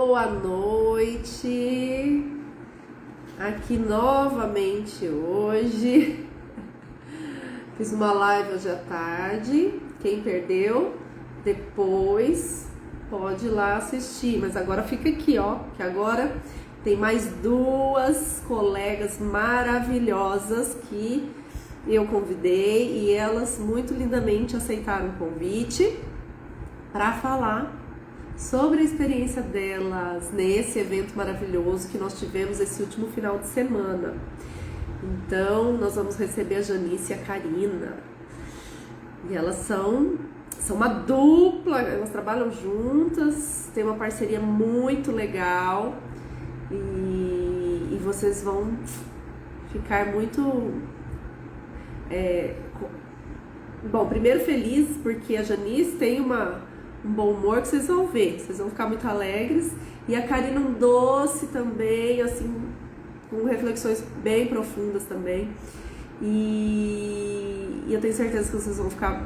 Boa noite, aqui novamente hoje. Fiz uma live hoje à tarde. Quem perdeu, depois pode ir lá assistir. Mas agora fica aqui, ó, que agora tem mais duas colegas maravilhosas que eu convidei e elas muito lindamente aceitaram o convite para falar sobre a experiência delas nesse evento maravilhoso que nós tivemos esse último final de semana. Então, nós vamos receber a Janice e a Karina. E elas são uma dupla, elas trabalham juntas, tem uma parceria muito legal e vocês vão ficar muito... Bom, primeiro feliz porque a Janice tem um bom humor que vocês vão ver, vocês vão ficar muito alegres. E a Karina um doce também, assim, com reflexões bem profundas também. E eu tenho certeza que vocês vão ficar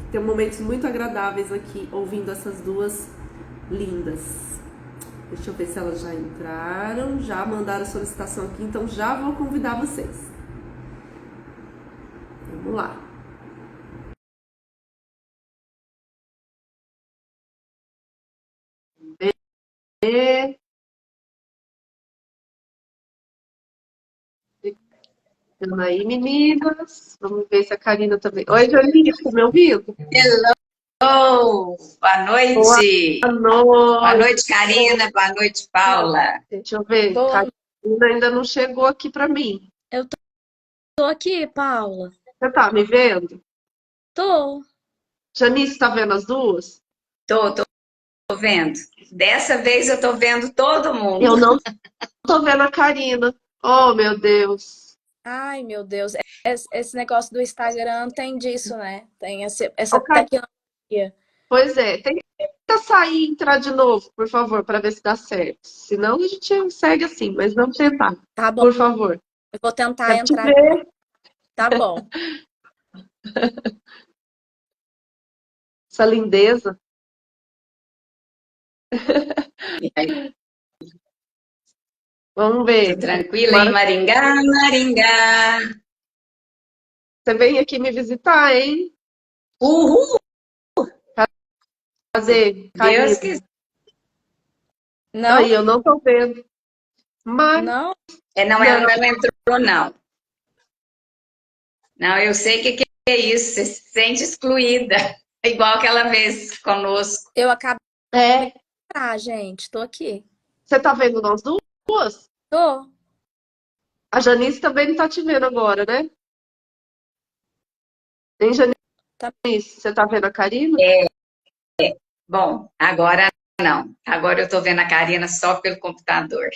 ter momentos muito agradáveis aqui, ouvindo essas duas lindas. Deixa eu ver se elas já entraram, já mandaram a solicitação aqui, então já vou convidar vocês. Vamos lá. Estão aí, meninas. Vamos ver se a Karina também. Oi, Janice, tá me ouvindo? Hello! Boa Boa noite! Boa noite. noite, Karina. Boa noite, Paula. Deixa eu ver. Karina ainda não chegou aqui para mim. Eu tô aqui, Paula. Você tá me vendo? Tô. Janice, tá vendo as duas? Tô vendo. Dessa vez eu tô vendo todo mundo. Eu não tô vendo a Karina. Oh, meu Deus. Ai, meu Deus. Esse negócio do Instagram tem disso, né? Tem essa Karina. tecnologia. Pois é, tem que sair e entrar de novo, por favor, para ver se dá certo. Senão a gente segue assim, mas vamos tentar. Tá bom. Por favor. Eu vou tentar Quero te entrar. ver. Tá bom. Essa lindeza. Vamos ver. Tô tranquila em Maringá, Maringá. Você vem aqui me visitar, hein? Uhul! Fazer Deus carinho. quiser. Não? Aí, eu não tô vendo. Mas Não? Não, ela não entrou, não. Não, eu sei que é isso. Você se sente excluída. Igual aquela vez conosco. Eu acabei é. de entrar, gente. Tô aqui. Você tá vendo nós duas? Tô. A Janice também não tá te vendo agora, né? Hein, Janice? Tá. Você tá vendo a Karina? Bom, agora não. Agora eu tô vendo a Karina só pelo computador.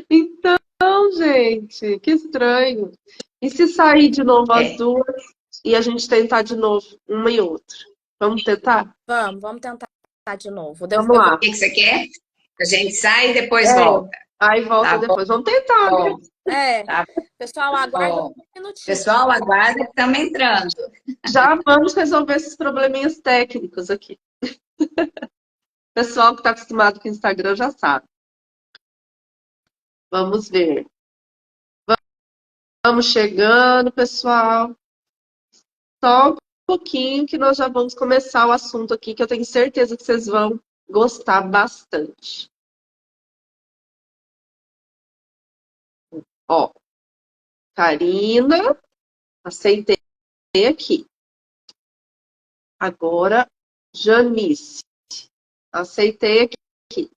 Então, gente, que estranho. E se sair de novo as duas e a gente tentar de novo, uma e outra? Vamos tentar? Vamos tentar de novo. Vamos lá. O que você quer? A gente sai e depois volta. Aí volta Tá depois. Vamos tentar, bom. né? Tá Pessoal, aguarda bom. um minutinho. Pessoal, aguarda que estamos entrando. Já vamos resolver esses probleminhas técnicos aqui. O pessoal que está acostumado com o Instagram já sabe. Vamos ver. Vamos chegando, pessoal. Só um pouquinho que nós já vamos começar o assunto aqui, que eu tenho certeza que vocês vão gostar bastante. Ó, Karina, aceitei aqui. Agora, Janice, aceitei aqui.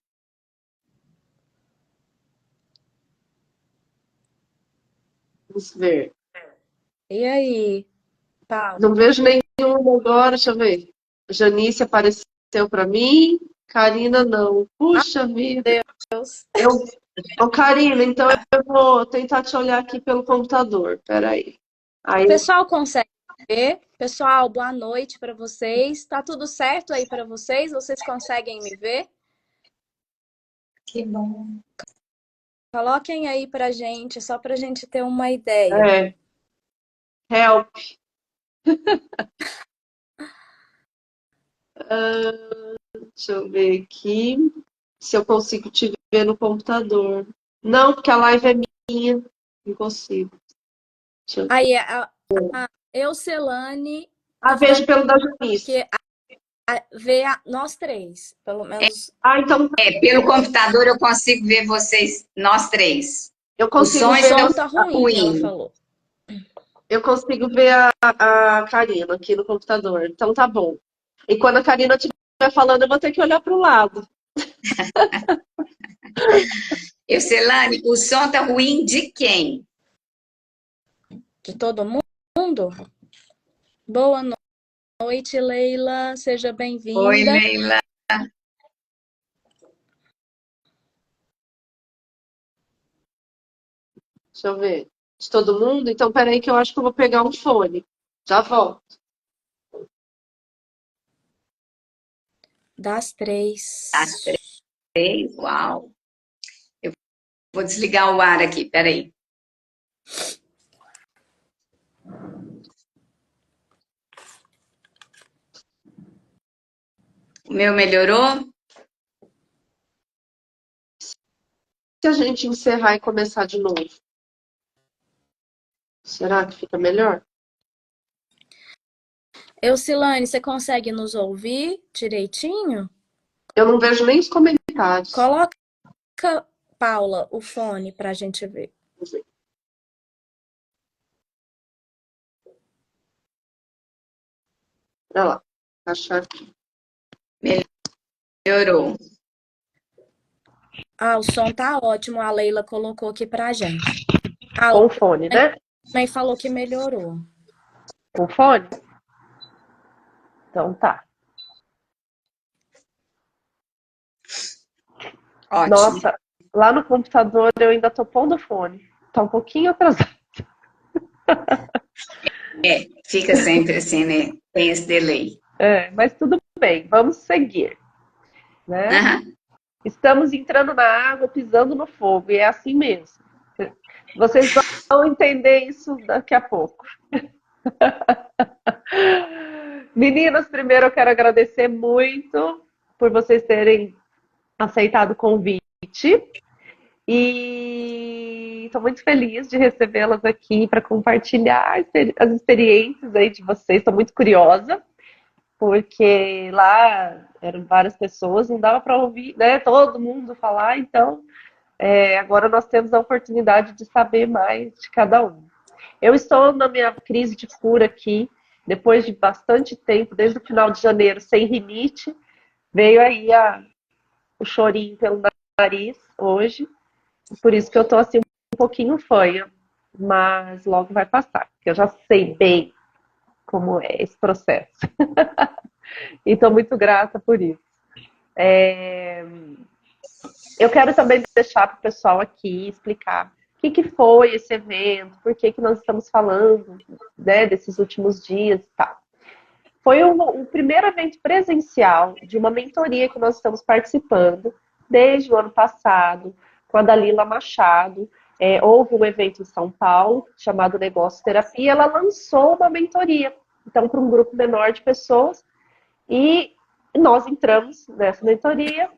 Vamos ver. E aí, Paula? Não vejo nenhuma agora, deixa eu ver. Janice apareceu para mim, Karina não. Puxa vida. Deus. Ô, Karina, então eu vou tentar te olhar aqui pelo computador. Peraí. O pessoal consegue ver? Pessoal, boa noite para vocês. Tá tudo certo aí para vocês? Vocês conseguem me ver? Que bom. Coloquem aí pra gente, só pra gente ter uma ideia. Help. Deixa eu ver aqui se eu consigo te ver no computador. Não, porque a live é minha. Não consigo. Deixa eu... Aí, a Eucelane Ah, tá falando vejo pelo da Janice. que vê nós três, pelo menos. Ah, então Pelo computador eu consigo ver vocês, nós três. eu O consigo som O ver, som está tá ruim, ela ruim. falou. eu consigo ver a Karina aqui no computador. Então tá bom. E quando a Karina estiver falando, eu vou ter que olhar para o lado. Eucelane, o som está ruim de quem? De todo mundo? Boa noite, Leila. Seja Oi, bem-vinda. Leila. Deixa eu ver. De todo mundo? Então peraí que eu acho que eu vou pegar um fone. Já volto. Das Às três. 3? Uau. Eu vou desligar o ar aqui, peraí. O meu melhorou? Se a gente encerrar e começar de novo, será que fica melhor? Eucilane, você consegue nos ouvir direitinho? Eu não vejo nem os comentários. Coloca, Paula, o fone pra gente ver. Olha lá. Achar aqui. Melhorou. Ah, o som tá ótimo, a Leila colocou aqui pra gente. A Com fone, né? também falou que melhorou. Com fone? Então tá. Ótimo. Nossa, lá no computador eu ainda tô pondo fone. Tá um pouquinho atrasado. Fica sempre assim, né? Tem esse delay. É, mas tudo bem, vamos seguir, né? Aham. Estamos entrando na água, pisando no fogo, e é assim mesmo. Vocês vão entender isso daqui a pouco. Meninas, primeiro eu quero agradecer muito por vocês terem aceitado o convite e estou muito feliz de recebê-las aqui para compartilhar as experiências aí de vocês. Estou muito curiosa, porque lá eram várias pessoas, não dava para ouvir, né, todo mundo falar, então agora nós temos a oportunidade de saber mais de cada um. Eu estou na minha crise de cura aqui, depois de bastante tempo, desde o final de janeiro, sem rinite, veio aí o chorinho pelo nariz hoje, por isso que eu estou assim um pouquinho fanha, mas logo vai passar, porque eu já sei bem como é esse processo. E estou muito grata por isso. Eu quero também deixar para o pessoal aqui explicar o que foi esse evento, por que nós estamos falando, né, desses últimos dias e tal. Foi o primeiro evento presencial de uma mentoria que nós estamos participando desde o ano passado, com a Dalila Machado. Houve um evento em São Paulo chamado Negócio Terapia, ela lançou uma mentoria, então, para um grupo menor de pessoas, e nós entramos nessa mentoria.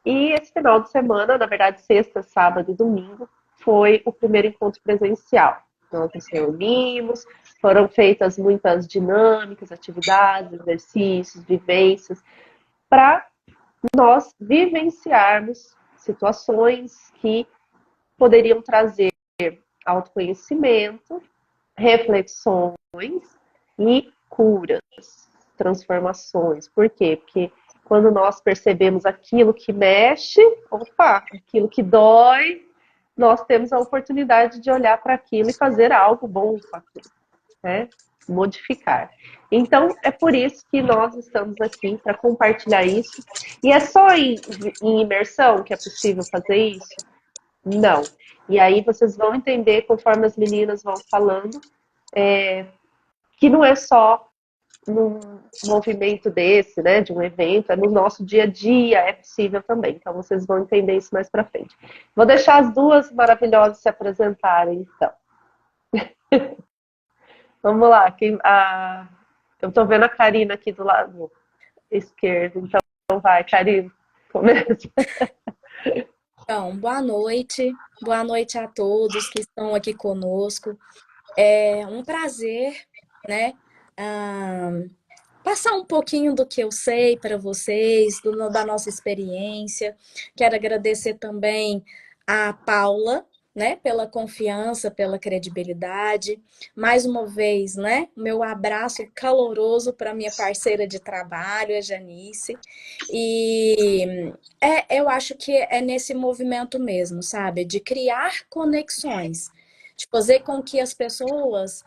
E esse final de semana, na verdade, sexta, sábado e domingo, foi o primeiro encontro presencial. Nós nos reunimos, foram feitas muitas dinâmicas, atividades, exercícios, vivências, para nós vivenciarmos situações que poderiam trazer autoconhecimento, reflexões e curas, transformações. Por quê? Porque quando nós percebemos aquilo que mexe, opa, aquilo que dói, nós temos a oportunidade de olhar para aquilo e fazer algo bom com aquilo, né? Modificar. Então, é por isso que nós estamos aqui para compartilhar isso. E é só em imersão que é possível fazer isso? Não. E aí vocês vão entender, conforme as meninas vão falando, que não é só num movimento desse, né, de um evento, é no nosso dia a dia, é possível também. Então vocês vão entender isso mais para frente. Vou deixar as duas maravilhosas se apresentarem, então. Vamos lá. Eu estou vendo a Karina aqui do lado esquerdo. Então, vai, Karina, começa. Então, boa noite a todos que estão aqui conosco. É um prazer, né, ah, passar um pouquinho do que eu sei para vocês, da nossa experiência. Quero agradecer também a Paula, né, pela confiança, pela credibilidade. Mais uma vez, né, meu abraço caloroso para minha parceira de trabalho, a Janice. E eu acho que é nesse movimento mesmo, sabe, de criar conexões, de fazer com que as pessoas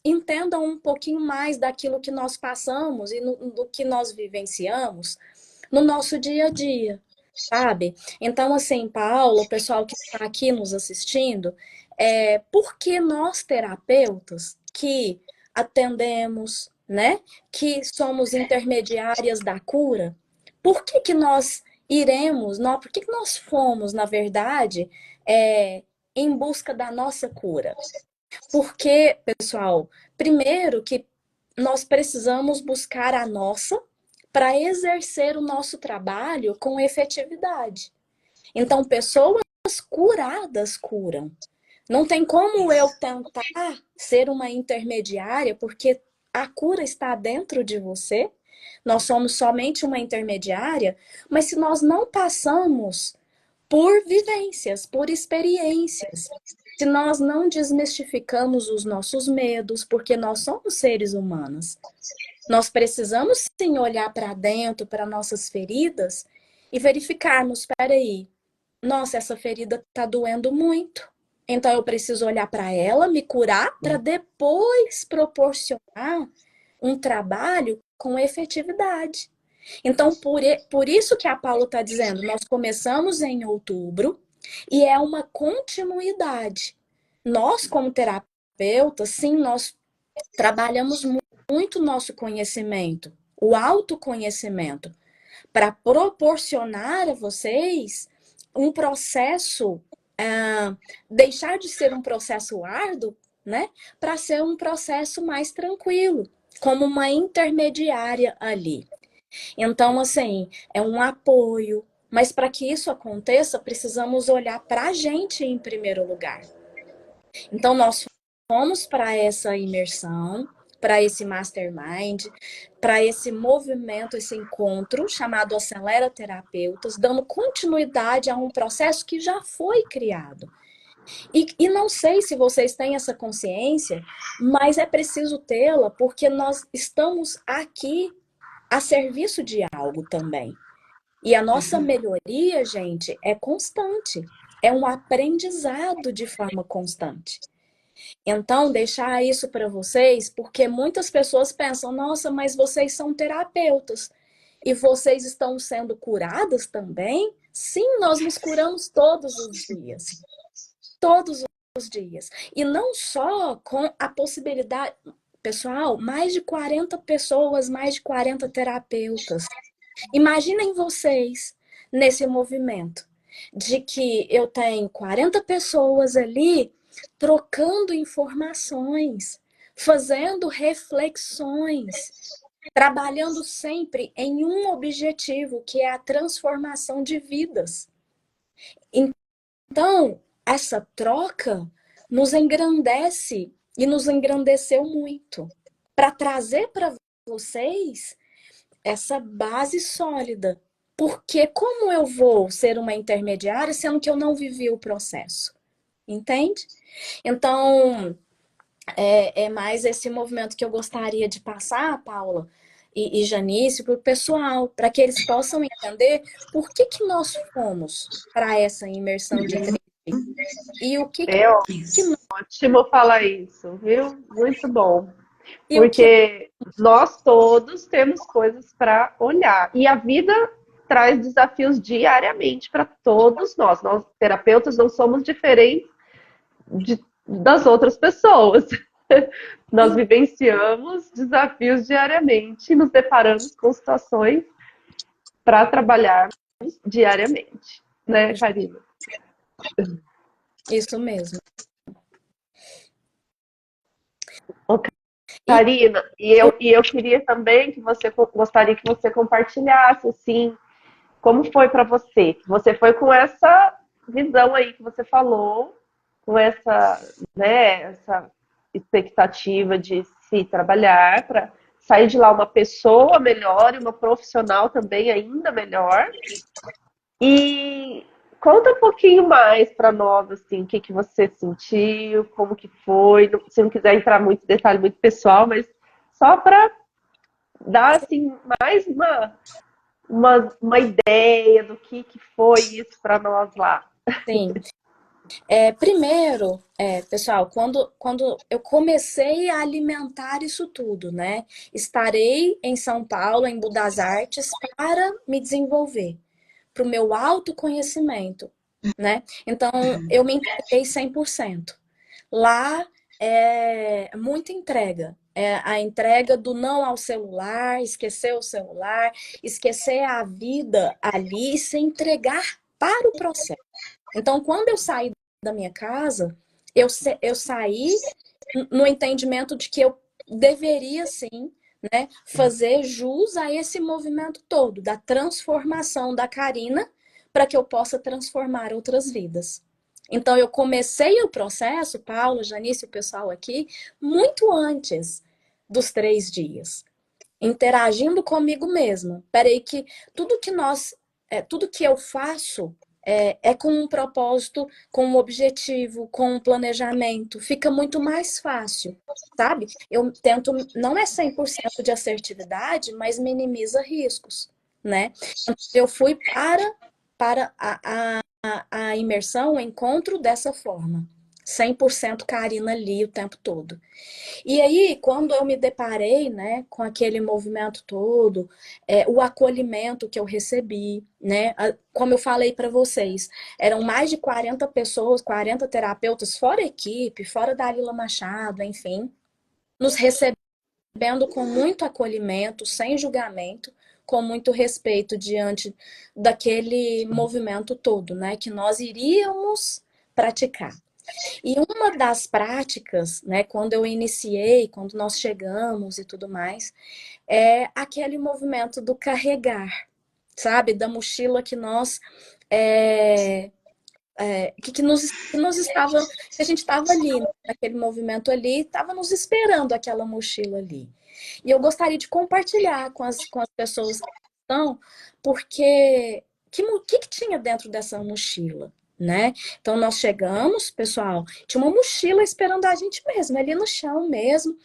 entendam um pouquinho mais daquilo que nós passamos e do que nós vivenciamos no nosso dia a dia, sabe? Então, assim, Paulo, o pessoal que está aqui nos assistindo, por que nós terapeutas que atendemos, né, que somos intermediárias da cura, por que que nós por que que nós fomos, na verdade, em busca da nossa cura? Porque, pessoal, primeiro que nós precisamos buscar a nossa para exercer o nosso trabalho com efetividade. Então, pessoas curadas curam. Não tem como eu tentar ser uma intermediária, porque a cura está dentro de você. Nós somos somente uma intermediária, mas se nós não passamos por vivências, por experiências, se nós não desmistificamos os nossos medos, porque nós somos seres humanos, nós precisamos sim olhar para dentro, para nossas feridas e verificarmos, espera aí, nossa, essa ferida está doendo muito. Então eu preciso olhar para ela, me curar, para depois proporcionar um trabalho com efetividade. Então, por isso que a Paula está dizendo, nós começamos em outubro e é uma continuidade. Nós, como terapeutas, sim, nós trabalhamos muito o nosso conhecimento, o autoconhecimento, para proporcionar a vocês um processo, deixar de ser um processo árduo, né, para ser um processo mais tranquilo, como uma intermediária ali. Então, assim, é um apoio, mas para que isso aconteça, precisamos olhar para a gente em primeiro lugar. Então, nós fomos para essa imersão, para esse mastermind, para esse movimento, esse encontro chamado Acelera Terapeutas, dando continuidade a um processo que já foi criado. E não sei se vocês têm essa consciência, mas é preciso tê-la porque nós estamos aqui a serviço de algo também. E a nossa melhoria, gente, é constante. É um aprendizado de forma constante. Então, deixar isso para vocês, porque muitas pessoas pensam, nossa, mas vocês são terapeutas e vocês estão sendo curadas também? Sim, nós nos curamos todos os dias. Todos os dias. E não só com a possibilidade. Pessoal, mais de 40 pessoas, mais de 40 terapeutas. Imaginem vocês nesse movimento de que eu tenho 40 pessoas ali trocando informações, fazendo reflexões, trabalhando sempre em um objetivo, que é a transformação de vidas. Então, essa troca nos engrandece e nos engrandeceu muito para trazer para vocês essa base sólida. Porque como eu vou ser uma intermediária sendo que eu não vivi o processo? Entende? Então, é mais esse movimento que eu gostaria de passar, Paula e Janice, para o pessoal, para que eles possam entender por que nós fomos para essa imersão de 3D e o que É ótimo falar isso, viu? Muito bom. Porque nós todos temos coisas para olhar. E a vida traz desafios diariamente para todos nós. Nós, terapeutas, não somos diferentes das outras pessoas. Nós vivenciamos desafios diariamente, nos deparamos com situações para trabalharmos diariamente. Né, Karina? Isso mesmo. Karina, e eu queria também que gostaria que você compartilhasse, assim, como foi para você? Você foi com essa visão aí que você falou, com essa, né, essa expectativa de se trabalhar para sair de lá uma pessoa melhor e uma profissional também ainda melhor. E conta um pouquinho mais para nós, assim, o que que você sentiu, como que foi, se não quiser entrar muito em detalhe, muito pessoal, mas só para dar, assim, mais uma ideia do que foi isso para nós lá. Sim. Primeiro, pessoal, quando eu comecei a alimentar isso tudo, né? Estarei em São Paulo, em Budas Artes, para me desenvolver, para o meu autoconhecimento, né? Então, eu me entreguei 100%. Lá é muita entrega. É a entrega do não ao celular, esquecer o celular, esquecer a vida ali e se entregar para o processo. Então, quando eu saí da minha casa, eu saí no entendimento de que eu deveria, sim, né, fazer jus a esse movimento todo, da transformação da Karina, para que eu possa transformar outras vidas. Então, eu comecei o processo, Paulo, Janice, o pessoal aqui, muito antes dos 3 dias, interagindo comigo mesma. Peraí, que tudo que tudo que eu faço é com um propósito, com um objetivo, com um planejamento. Fica muito mais fácil, sabe? Eu tento, não é 100% de assertividade, mas minimiza riscos, né? Então, eu fui para a imersão, o encontro dessa forma. 100% Karina ali o tempo todo. E aí, quando eu me deparei, né, com aquele movimento todo, o acolhimento que eu recebi, né, como eu falei para vocês, eram mais de 40 pessoas, 40 terapeutas, fora a equipe, fora Dalila Machado, enfim, nos recebendo com muito acolhimento, sem julgamento, com muito respeito diante daquele movimento todo, né, que nós iríamos praticar. E uma das práticas, né, quando eu iniciei, quando nós chegamos e tudo mais, é aquele movimento do carregar, sabe? Da mochila que nós. Que nos estava. Que a gente estava ali, naquele movimento ali, estava nos esperando aquela mochila ali. E eu gostaria de compartilhar com as pessoas que estão, porque que tinha dentro dessa mochila? Né? Então nós chegamos, pessoal, tinha uma mochila esperando a gente mesmo, ali no chão mesmo.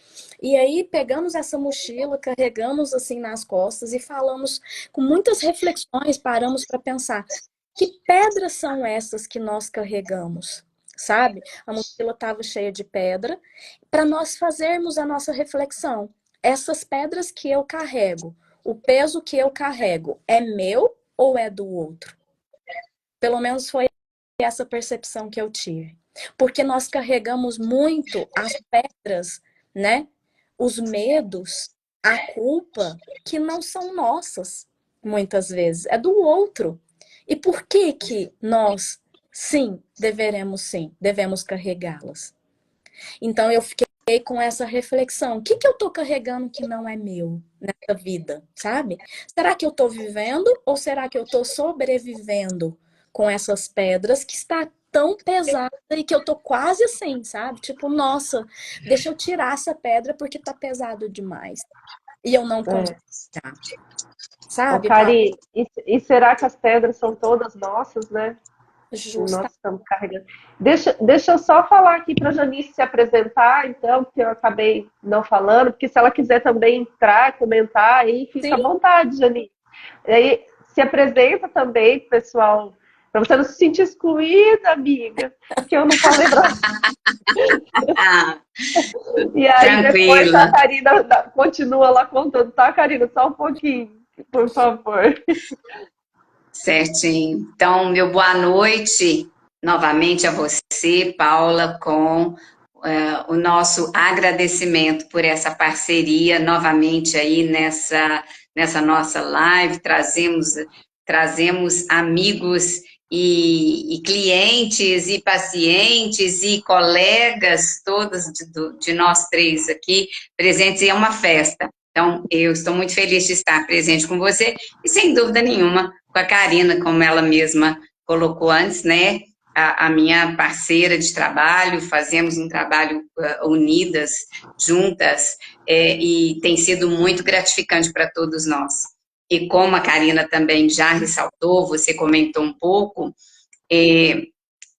E aí pegamos essa mochila, carregamos assim nas costas e falamos com muitas reflexões, paramos para pensar que pedras são essas que nós carregamos, sabe? A mochila estava cheia de pedra para nós fazermos a nossa reflexão. Essas pedras que eu carrego, o peso que eu carrego, é meu ou é do outro? Pelo menos foi essa percepção que eu tive. Porque nós carregamos muito as pedras, né? Os medos, a culpa, que não são nossas, muitas vezes, é do outro. E por que que nós, devemos carregá-las? Então eu fiquei com essa reflexão. O que que eu estou carregando que não é meu nessa vida, sabe? Será que eu estou vivendo ou será que eu estou sobrevivendo com essas pedras que está tão pesada e que eu tô quase assim, sabe? Tipo, nossa, deixa eu tirar essa pedra porque tá pesado demais. E eu não consigo É. tirar, Ô, sabe, Paulo? Cari, e será que as pedras são todas nossas, né? Justa. Nós estamos carregando. Deixa eu só falar aqui para a Janice se apresentar, então, porque eu acabei não falando, porque se ela quiser também entrar, comentar, aí fica à Sim, vontade, Janice. E aí se apresenta também, pessoal, para você não se sentir excluída, amiga, que eu não falei pra... Ah, E aí depois a tranquila. Karina continua lá contando, tá, Karina? Só um pouquinho, por favor. Certinho. Então, meu boa noite novamente a você, Paula, com o nosso agradecimento por essa parceria novamente aí nessa nossa live. trazemos amigos e clientes e pacientes e colegas, todos de nós três aqui presentes, e é uma festa. Então, eu estou muito feliz de estar presente com você e, sem dúvida nenhuma, com a Karina, como ela mesma colocou antes, né? A minha parceira de trabalho, fazemos um trabalho unidas, juntas, e tem sido muito gratificante para todos nós. E como a Karina também já ressaltou, você comentou um pouco,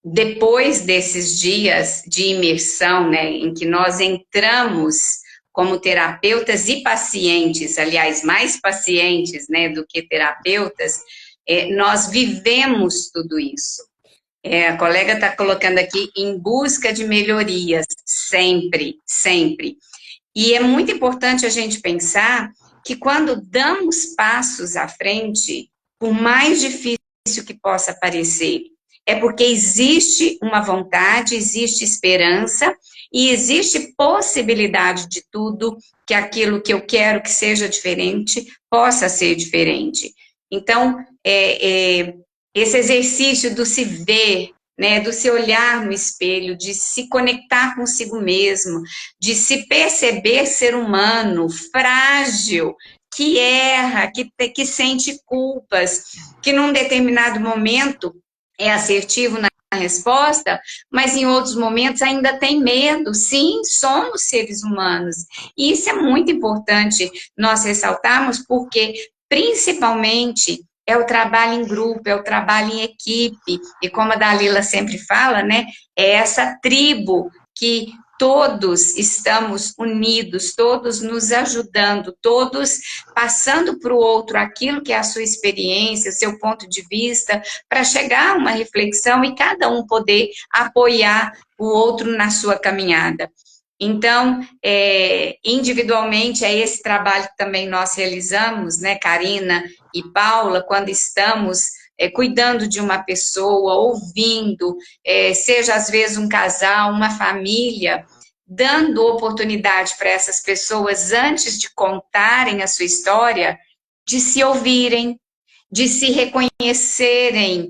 depois desses dias de imersão, né, em que nós entramos como terapeutas e pacientes, aliás, mais pacientes, né, do que terapeutas, nós vivemos tudo isso. A colega está colocando aqui, em busca de melhorias, sempre, sempre. E é muito importante a gente pensar que quando damos passos à frente, por mais difícil que possa parecer, é porque existe uma vontade, existe esperança e existe possibilidade de tudo, que aquilo que eu quero que seja diferente, possa ser diferente. Então, esse exercício do se ver, né, do se olhar no espelho, de se conectar consigo mesmo, de se perceber ser humano, frágil, que erra, que sente culpas, que num determinado momento é assertivo na resposta, mas em outros momentos ainda tem medo. Sim, somos seres humanos. E isso é muito importante nós ressaltarmos, porque, principalmente, é o trabalho em grupo, é o trabalho em equipe, e como a Dalila sempre fala, né, é essa tribo que todos estamos unidos, todos nos ajudando, todos passando para o outro aquilo que é a sua experiência, o seu ponto de vista, para chegar a uma reflexão e cada um poder apoiar o outro na sua caminhada. Então, individualmente, é esse trabalho que também nós realizamos, né, Karina e Paula, quando estamos cuidando de uma pessoa, ouvindo, seja às vezes um casal, uma família, dando oportunidade para essas pessoas, antes de contarem a sua história, de se ouvirem, de se reconhecerem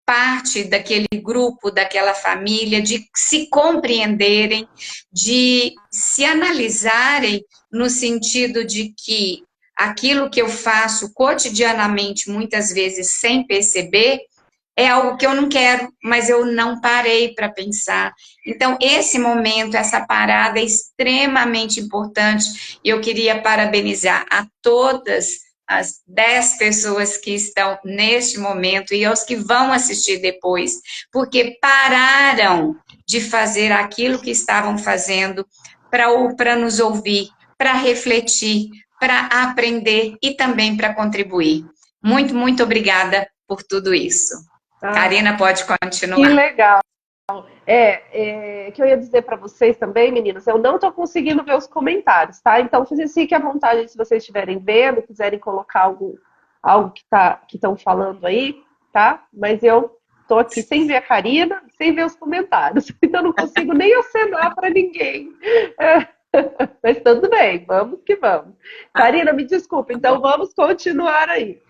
parte daquele grupo, daquela família, de se compreenderem, de se analisarem no sentido de que aquilo que eu faço cotidianamente, muitas vezes sem perceber, é algo que eu não quero, mas eu não parei para pensar. Então, esse momento, essa parada é extremamente importante, e eu queria parabenizar a todas as 10 pessoas que estão neste momento e aos que vão assistir depois, porque pararam de fazer aquilo que estavam fazendo para nos ouvir, para refletir, para aprender e também para contribuir. Muito, muito obrigada por tudo isso. Karina, pode continuar. Que legal. Que eu ia dizer para vocês também, meninas, eu não estou conseguindo ver os comentários, tá? Então, fiquem à vontade se vocês estiverem vendo, quiserem colocar algo que estão falando aí, tá? Mas eu estou aqui sem ver a Karina, sem ver os comentários, então não consigo nem acenar para ninguém. Mas tudo bem, vamos que vamos. Karina, me desculpa, então vamos continuar aí.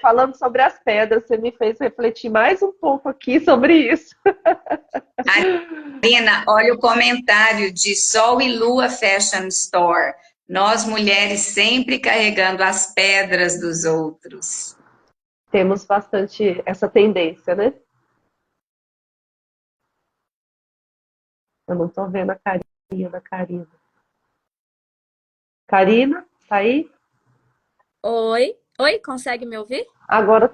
Falando sobre as pedras, você me fez refletir mais um pouco aqui sobre isso. Karina, olha o comentário de Sol e Lua Fashion Store. Nós, mulheres, sempre carregando as pedras dos outros. Temos bastante essa tendência, né? Eu não estou vendo a carinha da Karina. Karina, tá aí? Oi, consegue me ouvir? Agora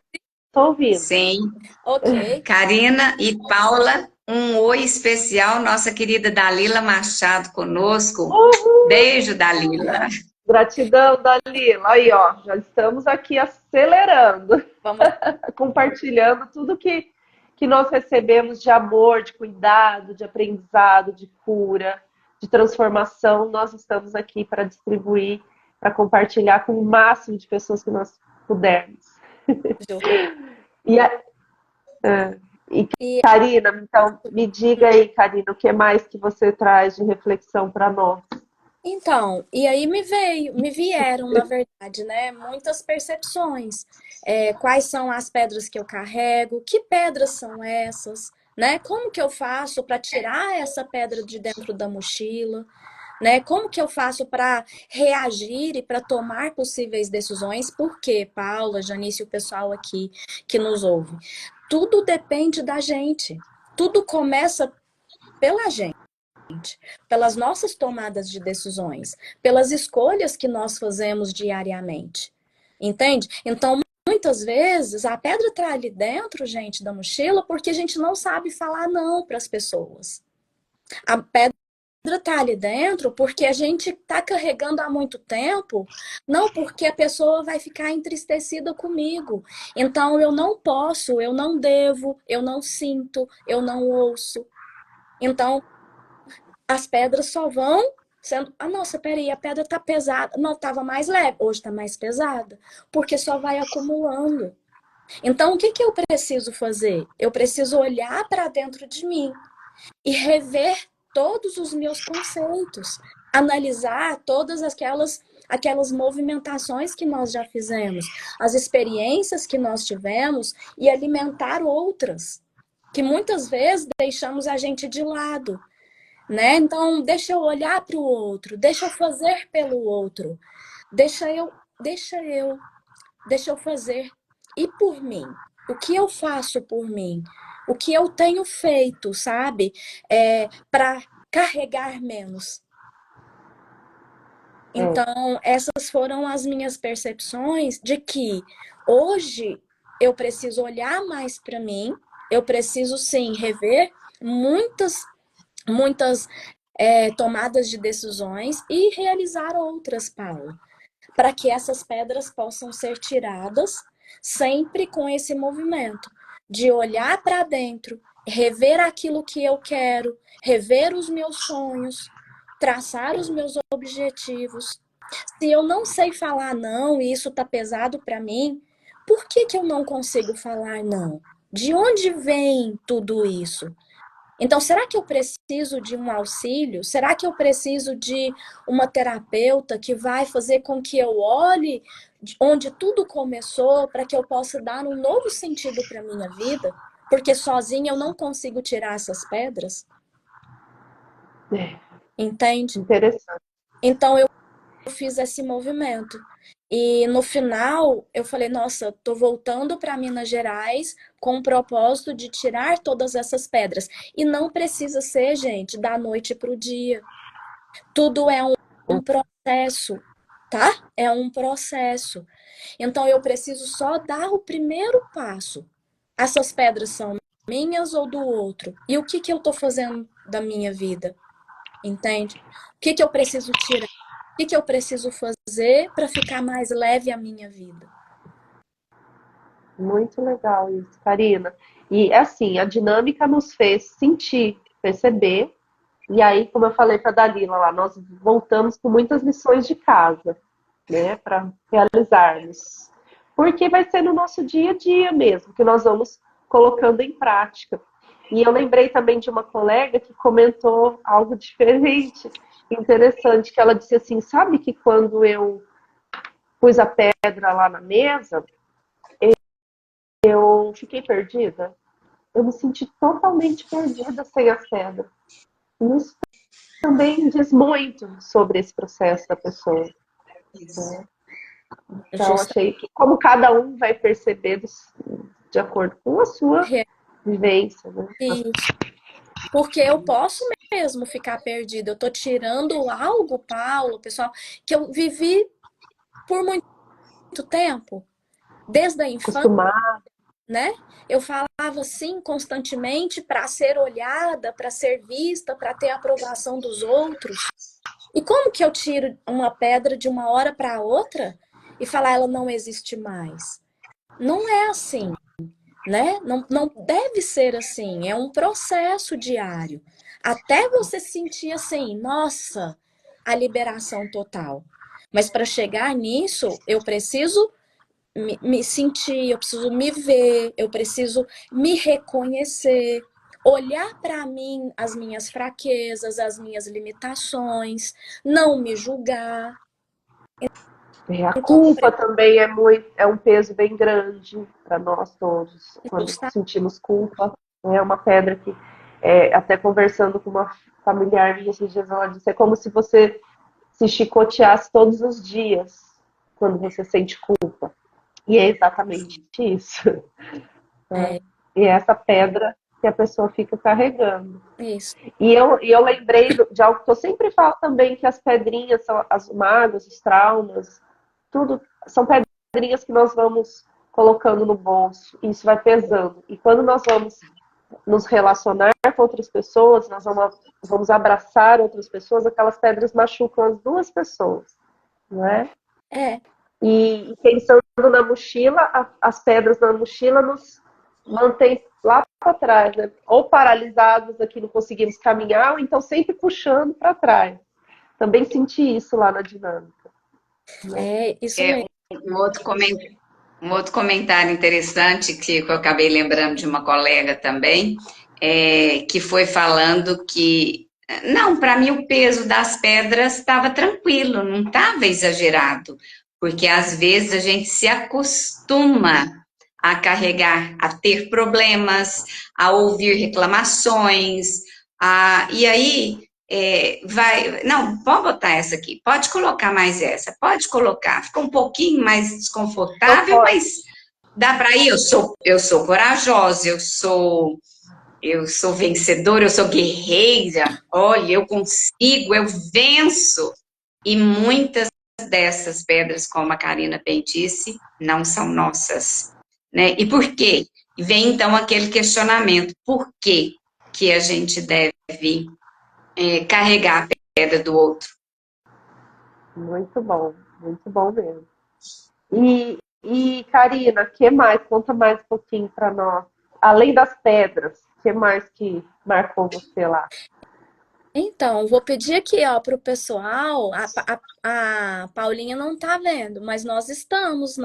estou ouvindo. Sim. Ok. Karina e Paula, um oi especial, nossa querida Dalila Machado conosco. Uhul. Beijo, Dalila. Gratidão, Dalila. Aí, ó, já estamos aqui acelerando. Vamos. Compartilhando tudo que nós recebemos de amor, de cuidado, de aprendizado, de cura, de transformação. Nós estamos aqui para distribuir, para compartilhar com o máximo de pessoas que nós pudermos. Karina, então, me diga aí, Karina, o que mais que você traz de reflexão para nós? Então, e aí me vieram, na verdade, né, muitas percepções. Quais são as pedras que eu carrego? Que pedras são essas? Né? Como que eu faço para tirar essa pedra de dentro da mochila? Né? Como que eu faço para reagir e para tomar possíveis decisões? Porque, Paula, Janice e o pessoal aqui que nos ouve, tudo depende da gente. Tudo começa pela gente, pelas nossas tomadas de decisões, pelas escolhas que nós fazemos diariamente. Entende? Então, muitas vezes, a pedra está ali dentro, gente, da mochila, porque a gente não sabe falar não para as pessoas. A pedra tá ali dentro porque a gente tá carregando há muito tempo, não porque a pessoa vai ficar entristecida comigo. Então eu não posso, eu não devo, eu não sinto, eu não ouço. Então as pedras só vão sendo, nossa, peraí, a pedra tá pesada. Não, tava mais leve, hoje tá mais pesada, porque só vai acumulando. Então o que que eu preciso fazer? Eu preciso olhar para dentro de mim e rever todos os meus conceitos, analisar todas aquelas movimentações que nós já fizemos, as experiências que nós tivemos e alimentar outras, que muitas vezes deixamos a gente de lado, né? Então, deixa eu olhar para o outro, deixa eu fazer pelo outro, deixa eu, deixa eu, deixa eu fazer e por mim. O que eu faço por mim? O que eu tenho feito, sabe? Para carregar menos. Então, essas foram as minhas percepções de que hoje eu preciso olhar mais para mim, eu preciso sim rever muitas tomadas de decisões e realizar outras, Paula, para que essas pedras possam ser tiradas sempre com esse movimento de olhar para dentro, rever aquilo que eu quero, rever os meus sonhos, traçar os meus objetivos. Se eu não sei falar não e isso tá pesado para mim, por que que eu não consigo falar não? De onde vem tudo isso? Então, será que eu preciso de um auxílio? Será que eu preciso de uma terapeuta que vai fazer com que eu olhe onde tudo começou para que eu possa dar um novo sentido para minha vida? Porque sozinha eu não consigo tirar essas pedras, É, entende? interessante. Então, eu fiz esse movimento. E no final, eu falei, nossa, tô voltando para Minas Gerais com o propósito de tirar todas essas pedras. E não precisa ser, gente, da noite para o dia. Tudo é um processo, tá? É um processo. Então eu preciso só dar o primeiro passo. Essas pedras são minhas ou do outro? E o que que eu tô fazendo da minha vida? Entende? O que que eu preciso tirar? O que que eu preciso fazer para ficar mais leve a minha vida? Muito legal isso, Karina. E assim, a dinâmica nos fez sentir, perceber. E aí, como eu falei para a Dalila lá, nós voltamos com muitas lições de casa, né, para realizarmos. Porque vai ser no nosso dia a dia mesmo, que nós vamos colocando em prática. E eu lembrei também de uma colega que comentou algo diferente, interessante, que ela disse assim, sabe que quando eu pus a pedra lá na mesa, eu fiquei perdida? Eu me senti totalmente perdida sem as pedras. E isso também diz muito sobre esse processo da pessoa. Né? Então, Justa achei que como cada um vai perceber de acordo com a sua vivência. Né? isso. Porque eu posso mesmo ficar perdida. Eu tô tirando algo, Paulo, pessoal, que eu vivi por muito tempo, desde a infância, Acostumar. né? Eu falava sim constantemente para ser olhada, para ser vista, para ter a aprovação dos outros. E como que eu tiro uma pedra de uma hora para outra e falar ela não existe mais? Não é assim, né? Não, não deve ser assim. É um processo diário. Até você sentir assim, nossa, a liberação total. Mas para chegar nisso, eu preciso me sentir, eu preciso me ver, eu preciso me reconhecer, olhar para mim as minhas fraquezas, as minhas limitações, não me julgar. A Então, culpa também é um peso bem grande para nós todos. Quando sentimos culpa, é uma pedra que, até conversando com uma familiar minha esses dias, ela disse, é como se você se chicoteasse todos os dias quando você sente culpa. E é exatamente isso. Né? E é essa pedra que a pessoa fica carregando. Isso. E eu lembrei de algo que eu sempre falo também, que as pedrinhas, são as mágoas, os traumas, tudo são pedrinhas que nós vamos colocando no bolso, e isso vai pesando. E quando nós vamos nos relacionar com outras pessoas, nós vamos abraçar outras pessoas, aquelas pedras machucam as duas pessoas, não é? E pensando na mochila, as pedras na mochila nos mantêm lá para trás, né? Ou paralisados aqui, não conseguimos caminhar, ou então sempre puxando para trás. Também senti isso lá na dinâmica. Né? Isso mesmo. Um outro comentário interessante que eu acabei lembrando de uma colega também, que foi falando que, não, para mim o peso das pedras estava tranquilo, não estava exagerado, porque às vezes a gente se acostuma a carregar, a ter problemas, a ouvir reclamações, e aí não, pode botar essa aqui, pode colocar mais essa, pode colocar, fica um pouquinho mais desconfortável, mas dá para ir, eu sou corajosa, eu sou vencedora, eu sou guerreira, olha, eu consigo, eu venço, e muitas dessas pedras, como a Karina bem disse, não são nossas, né? E por quê? Vem então aquele questionamento, por que que a gente deve carregar a pedra do outro? Muito bom mesmo. E Karina, o que mais? Conta mais um pouquinho para nós. Além das pedras, o que mais que marcou você lá? Então, vou pedir aqui, ó, para o pessoal. A Paulinha não está vendo, mas nós estamos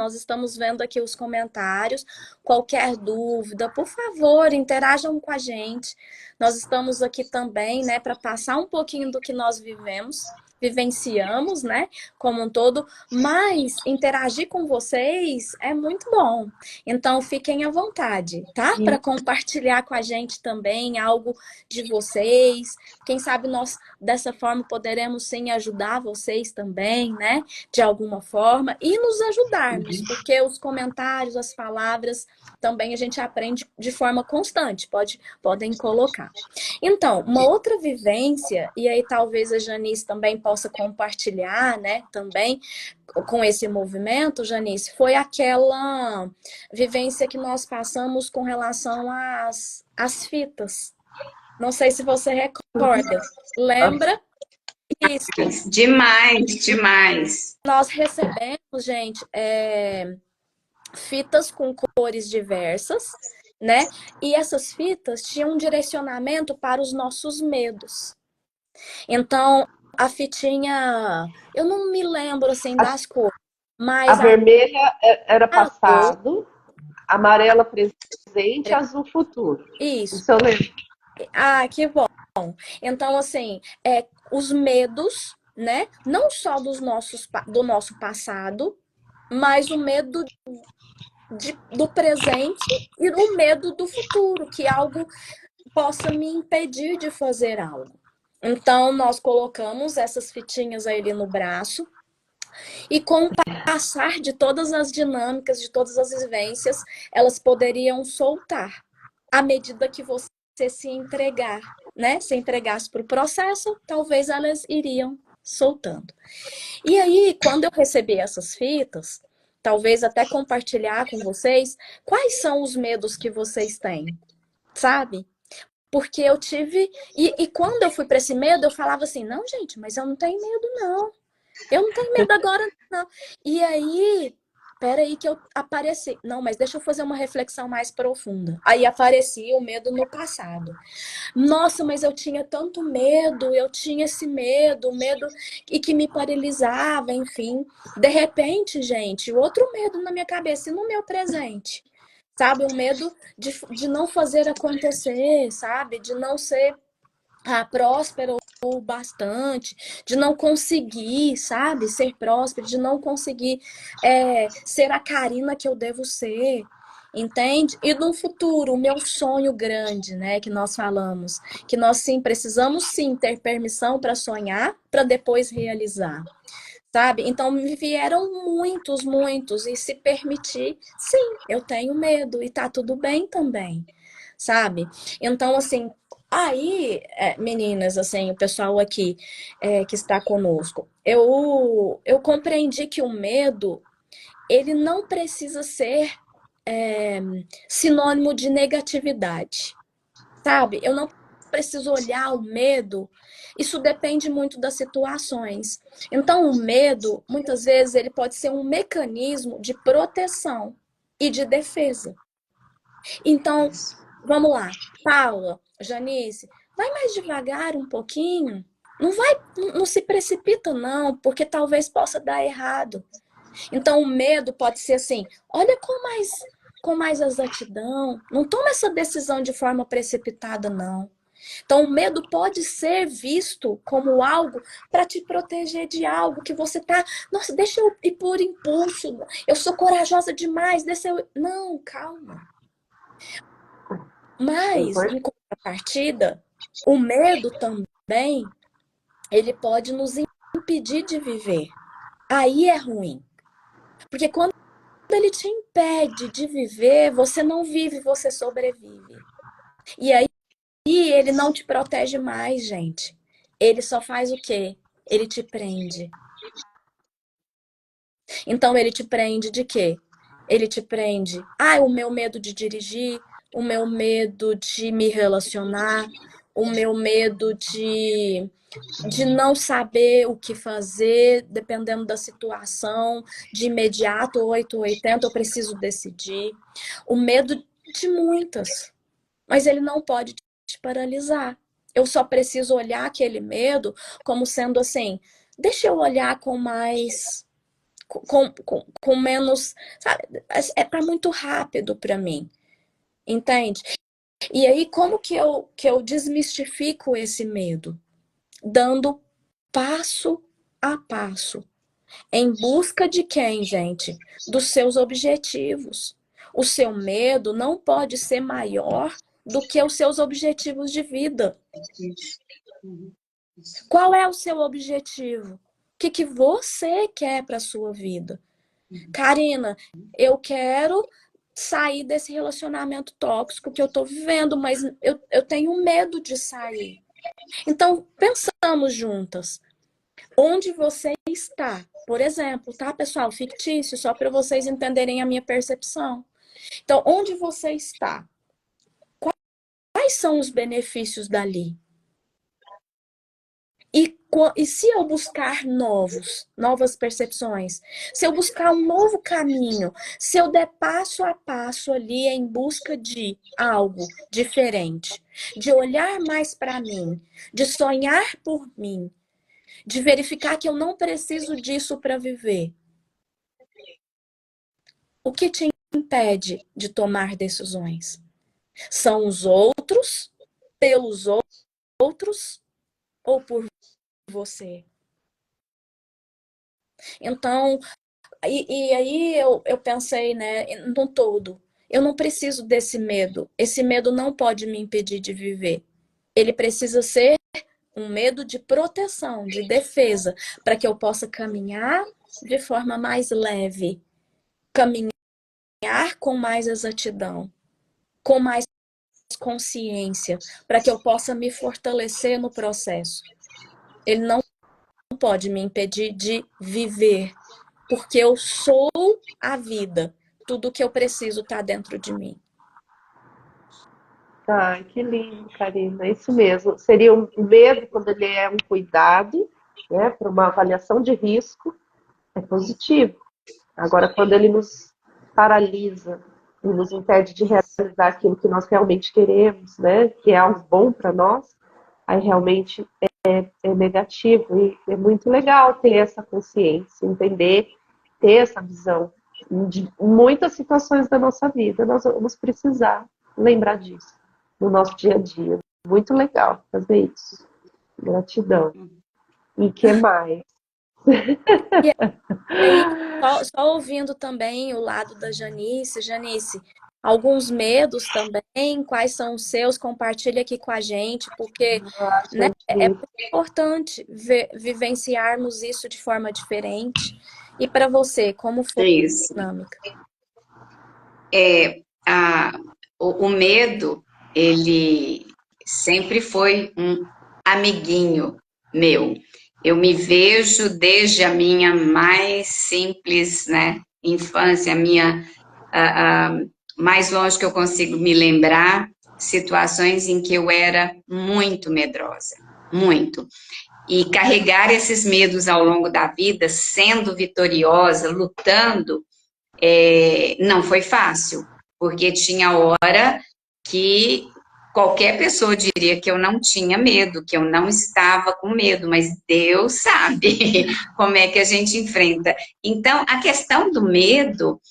vendo aqui os comentários. Qualquer dúvida, por favor, interajam com a gente. Nós estamos aqui também, né, para passar um pouquinho do que nós vivenciamos, né, como um todo, mas interagir com vocês é muito bom. Então, fiquem à vontade, tá? Para compartilhar com a gente também algo de vocês. Quem sabe nós, dessa forma, poderemos sim ajudar vocês também, né? De alguma forma, e nos ajudarmos, porque os comentários, as palavras, também a gente aprende de forma constante, podem colocar. Então, uma outra vivência, e aí talvez a Janice também possa compartilhar, né, também com esse movimento, Janice, foi aquela vivência que nós passamos com relação às fitas. Não sei se você recorda. Lembra? Isso. Demais. Nós recebemos, gente, fitas com cores diversas, né? E essas fitas tinham um direcionamento para os nossos medos. Então, a fitinha, eu não me lembro assim das cores, mas a vermelha era passado, a amarela presente, azul futuro. Isso eu lembro. Ah, que bom. Então, assim, os medos, né? Não só do nosso passado, mas o medo do presente e o medo do futuro, que algo possa me impedir de fazer algo. Então, nós colocamos essas fitinhas ali no braço e com o passar de todas as dinâmicas, de todas as vivências, elas poderiam soltar à medida que você se entregar, né? Se entregasse para o processo, talvez elas iriam soltando. E aí, quando eu recebi essas fitas, talvez até compartilhar com vocês quais são os medos que vocês têm, sabe? Porque eu tive. E quando eu fui para esse medo, eu falava assim: não, gente, mas eu não tenho medo, não. Eu não tenho medo agora, não. E aí, peraí que eu apareci. Não, mas deixa eu fazer uma reflexão mais profunda. Aí aparecia o medo no passado. Nossa, mas eu tinha tanto medo, eu tinha esse medo, o medo e que me paralisava, enfim. De repente, gente, outro medo na minha cabeça e no meu presente. sabe? Um medo de não fazer acontecer, sabe? De não ser próspero o bastante, de não conseguir, sabe? Ser próspero, de não conseguir ser a Karina que eu devo ser. Entende? E no futuro, o meu sonho grande, né, que nós falamos, que nós sim precisamos sim ter permissão para sonhar, para depois realizar. Sabe? Então me vieram muitos, e se permitir, sim, eu tenho medo e tá tudo bem também, sabe? Então, assim, aí, meninas, assim, o pessoal aqui que está conosco, eu compreendi que o medo, ele não precisa ser sinônimo de negatividade, sabe? Eu não preciso olhar o medo. Isso depende muito das situações. Então, o medo, muitas vezes, ele pode ser um mecanismo de proteção e de defesa. Então, vamos lá. Paula, Janice, vai mais devagar um pouquinho. Não se precipita, não, porque talvez possa dar errado. Então, o medo pode ser assim: olha com mais exatidão, não toma essa decisão de forma precipitada, não. Então, o medo pode ser visto como algo para te proteger de algo que você tá. Nossa, deixa eu ir por impulso. Eu sou corajosa demais. Deixa eu. Não, calma. Mas, em contrapartida, o medo também, ele pode nos impedir de viver. Aí é ruim. Porque quando ele te impede de viver, você não vive, você sobrevive. E aí ele não te protege mais, gente. Ele só faz o quê? Ele te prende. Então ele te prende de quê? Ele te prende. O meu medo de dirigir, o meu medo de me relacionar, o meu medo de não saber o que fazer, dependendo da situação, de imediato, 8 ou 80, eu preciso decidir. O medo de muitas, mas ele não pode te paralisar. Eu só preciso olhar aquele medo como sendo assim, deixa eu olhar com mais, com menos, sabe? Tá muito rápido para mim, entende? E aí, como que eu desmistifico esse medo? Dando passo a passo. Em busca de quem, gente? Dos seus objetivos. O seu medo não pode ser maior do que os seus objetivos de vida. Qual é o seu objetivo? O que você quer para a sua vida? Karina, eu quero sair desse relacionamento tóxico que eu estou vivendo, mas eu tenho medo de sair. Então, pensamos juntas. Onde você está? Por exemplo, tá, pessoal? Fictício, só para vocês entenderem a minha percepção. Então, onde você está? Quais são os benefícios dali? E se eu buscar novas percepções, se eu buscar um novo caminho, se eu der passo a passo ali em busca de algo diferente, de olhar mais para mim, de sonhar por mim, de verificar que eu não preciso disso para viver. O que te impede de tomar decisões? São os outros, pelos outros ou por você? Então, e aí eu pensei, né, no todo. Eu não preciso desse medo. Esse medo não pode me impedir de viver. Ele precisa ser um medo de proteção, de defesa, para que eu possa caminhar de forma mais leve, caminhar com mais exatidão, com mais consciência, para que eu possa me fortalecer no processo. Ele não pode me impedir de viver, porque eu sou a vida. Tudo que eu preciso está dentro de mim. Ai, que lindo, Karina. É isso mesmo. Seria um medo quando ele é um cuidado, né, para uma avaliação de risco, é positivo. Agora, quando ele nos paralisa e nos impede de realizar aquilo que nós realmente queremos, né, que é algo bom para nós, aí realmente é negativo. E é muito legal ter essa consciência, entender, ter essa visão De muitas situações da nossa vida, nós vamos precisar lembrar disso no nosso dia a dia. Muito legal fazer isso. Gratidão. E que mais? E aí, só ouvindo também o lado da Janice. Janice, alguns medos também, quais são os seus? Compartilha aqui com a gente, porque, né, é muito importante vivenciarmos isso de forma diferente. E para você, como foi Isso. a dinâmica? O medo, ele sempre foi um amiguinho meu. Eu me vejo desde a minha mais simples, né, infância, a minha mais longe que eu consigo me lembrar, situações em que eu era muito medrosa, muito. E carregar esses medos ao longo da vida, sendo vitoriosa, lutando, não foi fácil, porque tinha hora que qualquer pessoa diria que eu não tinha medo, que eu não estava com medo, mas Deus sabe como é que a gente enfrenta. Então, a questão do medo,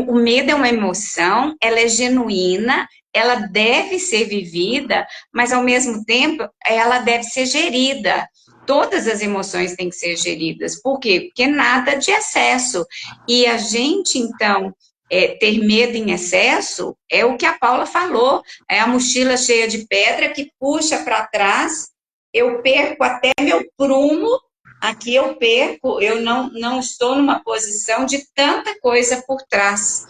o medo é uma emoção, ela é genuína, ela deve ser vivida, mas ao mesmo tempo ela deve ser gerida. Todas as emoções têm que ser geridas. Por quê? Porque nada de excesso. E a gente, então, ter medo em excesso é o que a Paula falou, é a mochila cheia de pedra que puxa para trás, eu perco até meu prumo, aqui eu perco, eu não estou numa posição de tanta coisa por trás.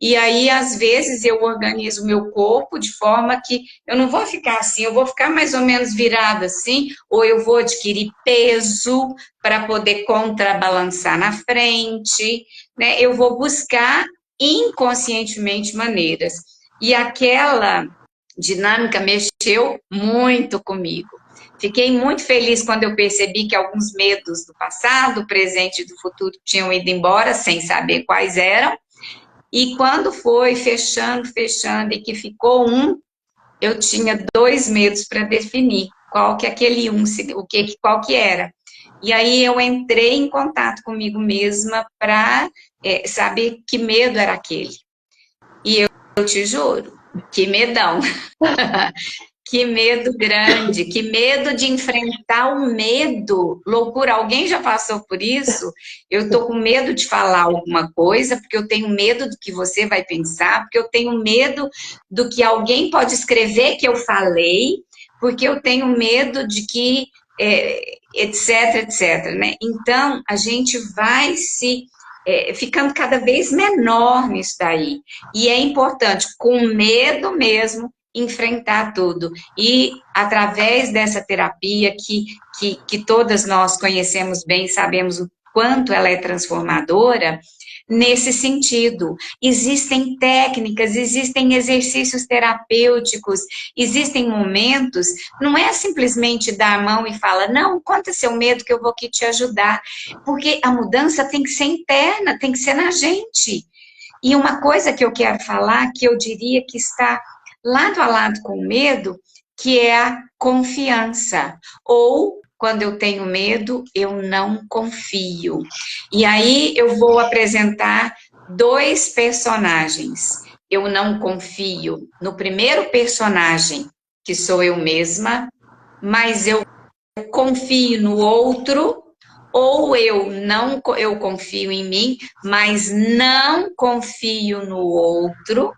E aí, às vezes, eu organizo o meu corpo de forma que eu não vou ficar assim, eu vou ficar mais ou menos virada assim, ou eu vou adquirir peso para poder contrabalançar na frente, né? Eu vou buscar inconscientemente maneiras. E aquela dinâmica mexeu muito comigo. Fiquei muito feliz quando eu percebi que alguns medos do passado, presente e do futuro tinham ido embora, sem saber quais eram. E quando foi fechando, e que ficou um, eu tinha 2 medos para definir qual que aquele um, qual que era. E aí eu entrei em contato comigo mesma para saber que medo era aquele. E eu te juro, que medão. Que medo grande, que medo de enfrentar o medo. Loucura, alguém já passou por isso? Eu tô com medo de falar alguma coisa, porque eu tenho medo do que você vai pensar, porque eu tenho medo do que alguém pode escrever que eu falei, porque eu tenho medo de que, etc, etc, né? Então, a gente vai se ficando cada vez menor nisso daí. E é importante, com medo mesmo, enfrentar tudo. E através dessa terapia que todas nós conhecemos bem, sabemos o quanto ela é transformadora, nesse sentido. Existem técnicas, existem exercícios terapêuticos, existem momentos, não é simplesmente dar a mão e falar, não, conta seu medo que eu vou aqui te ajudar, porque a mudança tem que ser interna, tem que ser na gente. E uma coisa que eu quero falar, que eu diria que está lado a lado com o medo, que é a confiança. Ou, quando eu tenho medo, eu não confio. E aí eu vou apresentar 2 personagens. Eu não confio no primeiro personagem, que sou eu mesma, mas eu confio no outro, ou eu confio em mim, mas não confio no outro,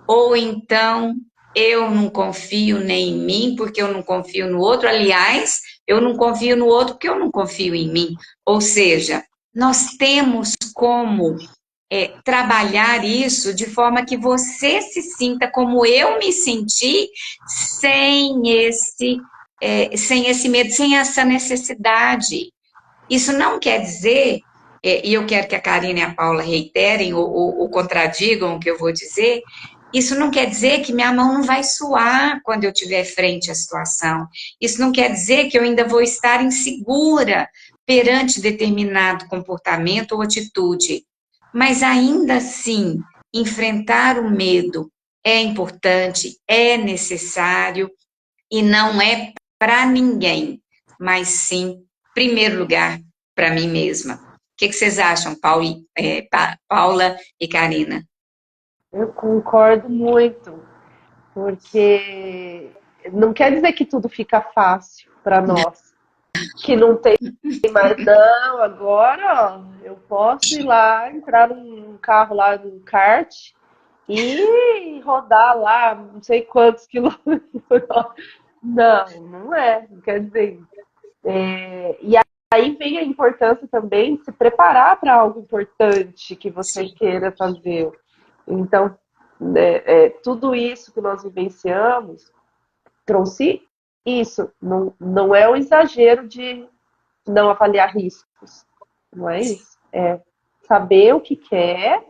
ou então eu não confio nem em mim porque eu não confio no outro. Aliás, eu não confio no outro porque eu não confio em mim. Ou seja, nós temos como trabalhar isso de forma que você se sinta como eu me senti, sem esse medo, sem essa necessidade. Isso não quer dizer, e eu quero que a Karina e a Paula reiterem ou contradigam o que eu vou dizer, isso não quer dizer que minha mão não vai suar quando eu estiver frente à situação. Isso não quer dizer que eu ainda vou estar insegura perante determinado comportamento ou atitude. Mas ainda assim, enfrentar o medo é importante, é necessário e não é para ninguém, mas sim, em primeiro lugar, para mim mesma. que vocês acham, Paula e Karina? Eu concordo muito, porque não quer dizer que tudo fica fácil para nós, que não tem mais, não, agora, ó, eu posso ir lá, entrar num carro lá, num kart, e rodar lá, não sei quantos quilômetros por hora. Não, não é, não quer dizer isso. E aí vem a importância também de se preparar para algo importante que você Sim. queira fazer. Então, né, tudo isso que nós vivenciamos trouxe isso. Não, não é o exagero de não avaliar riscos. Não é isso. É saber o que quer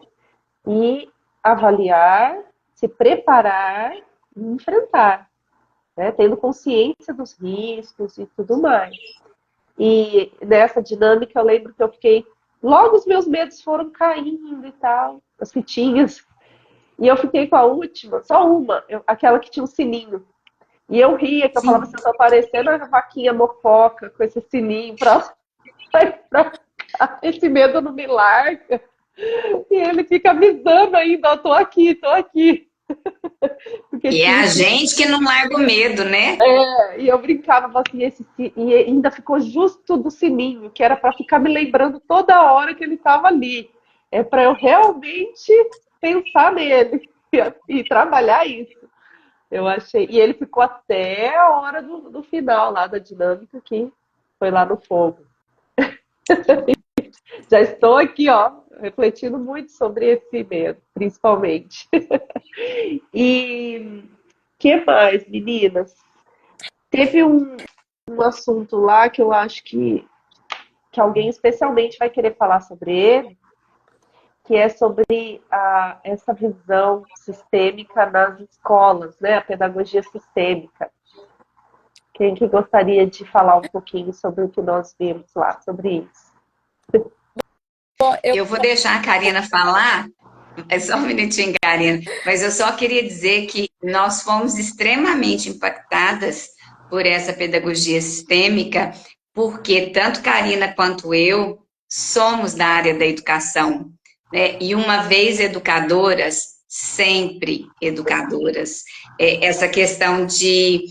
e avaliar, se preparar e enfrentar, né? Tendo consciência dos riscos e tudo mais. E nessa dinâmica eu lembro que eu fiquei. Logo os meus medos foram caindo e tal, as fitinhas. E eu fiquei com a última, só uma, aquela que tinha um sininho. E eu ria, que eu falava Sim. assim, eu tô parecendo a vaquinha mococa com esse sininho pra lá e pra cá. Esse medo não me larga. E ele fica avisando ainda, eu tô aqui, tô aqui. Porque E é tinha a esse... gente que não larga o medo, né? E eu brincava assim, e ainda ficou justo do sininho, que era para ficar me lembrando toda hora que ele estava ali. É para eu realmente pensar nele e trabalhar isso. Eu achei. E ele ficou até a hora do final lá da dinâmica, que foi lá no fogo. Já estou aqui, ó, refletindo muito sobre esse medo, principalmente. E que mais, meninas? Teve um assunto lá que eu acho que alguém especialmente vai querer falar sobre ele, que é sobre essa visão sistêmica nas escolas, né? A pedagogia sistêmica. Quem que gostaria de falar um pouquinho sobre o que nós vimos lá, sobre isso? Bom, eu Eu vou deixar a Karina falar, é só um minutinho, Karina, mas eu só queria dizer que nós fomos extremamente impactadas por essa pedagogia sistêmica, porque tanto Karina quanto eu somos da área da educação, né? E uma vez educadoras, sempre educadoras. Essa questão de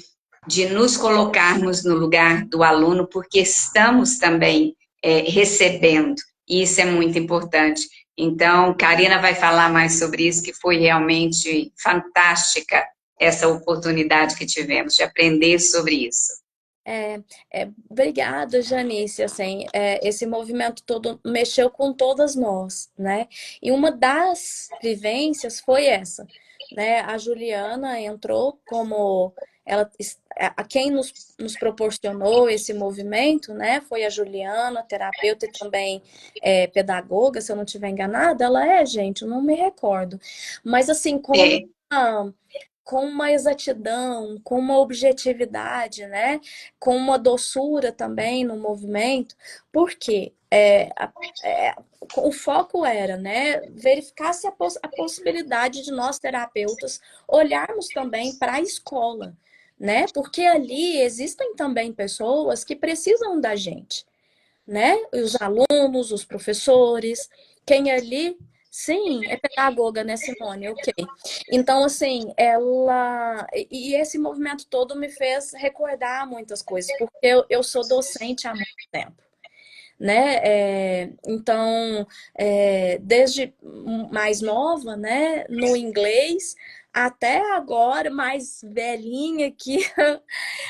nos colocarmos no lugar do aluno, porque estamos também recebendo, e isso é muito importante. Então, Karina vai falar mais sobre isso, que foi realmente fantástica essa oportunidade que tivemos de aprender sobre isso. Obrigada, Janice. Assim, esse movimento todo mexeu com todas nós, né? E uma das vivências foi essa, né? A Juliana entrou como ela, a quem nos proporcionou esse movimento, né? Foi a Juliana, terapeuta e também pedagoga, se eu não estiver enganada. Ela gente, eu não me recordo. Mas assim, É, com uma exatidão, com uma objetividade, né? Com uma doçura também no movimento, porque o foco era, né, verificar se a possibilidade de nós terapeutas olharmos também para a escola, né? Porque ali existem também pessoas que precisam da gente, né? Os alunos, os professores, quem ali, sim, é pedagoga, né, Simone? Ok. Então, assim, e esse movimento todo me fez recordar muitas coisas, porque eu sou docente há muito tempo. Né? Então, desde mais nova, né, no inglês, até agora mais velhinha que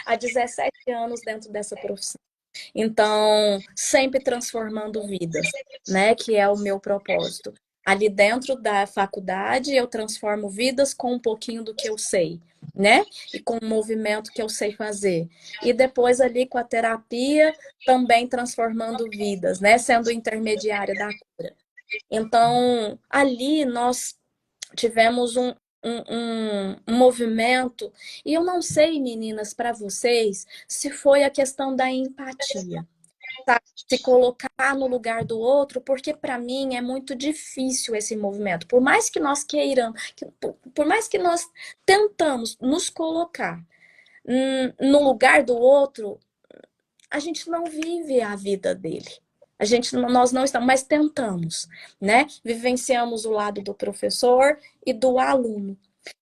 há 17 anos dentro dessa profissão. Então, sempre transformando vidas, né? Que é o meu propósito. Ali dentro da faculdade, eu transformo vidas com um pouquinho do que eu sei, né? E com o movimento que eu sei fazer. E depois ali com a terapia, também transformando vidas, né? Sendo intermediária da cura. Então, ali nós tivemos um movimento, e eu não sei, meninas, para vocês, se foi a questão da empatia, tá? Se colocar no lugar do outro, porque para mim é muito difícil esse movimento. Por mais que nós queiramos, por mais que nós tentamos nos colocar no lugar do outro, a gente não vive a vida dele. Nós não estamos, mas tentamos, né? Vivenciamos o lado do professor e do aluno.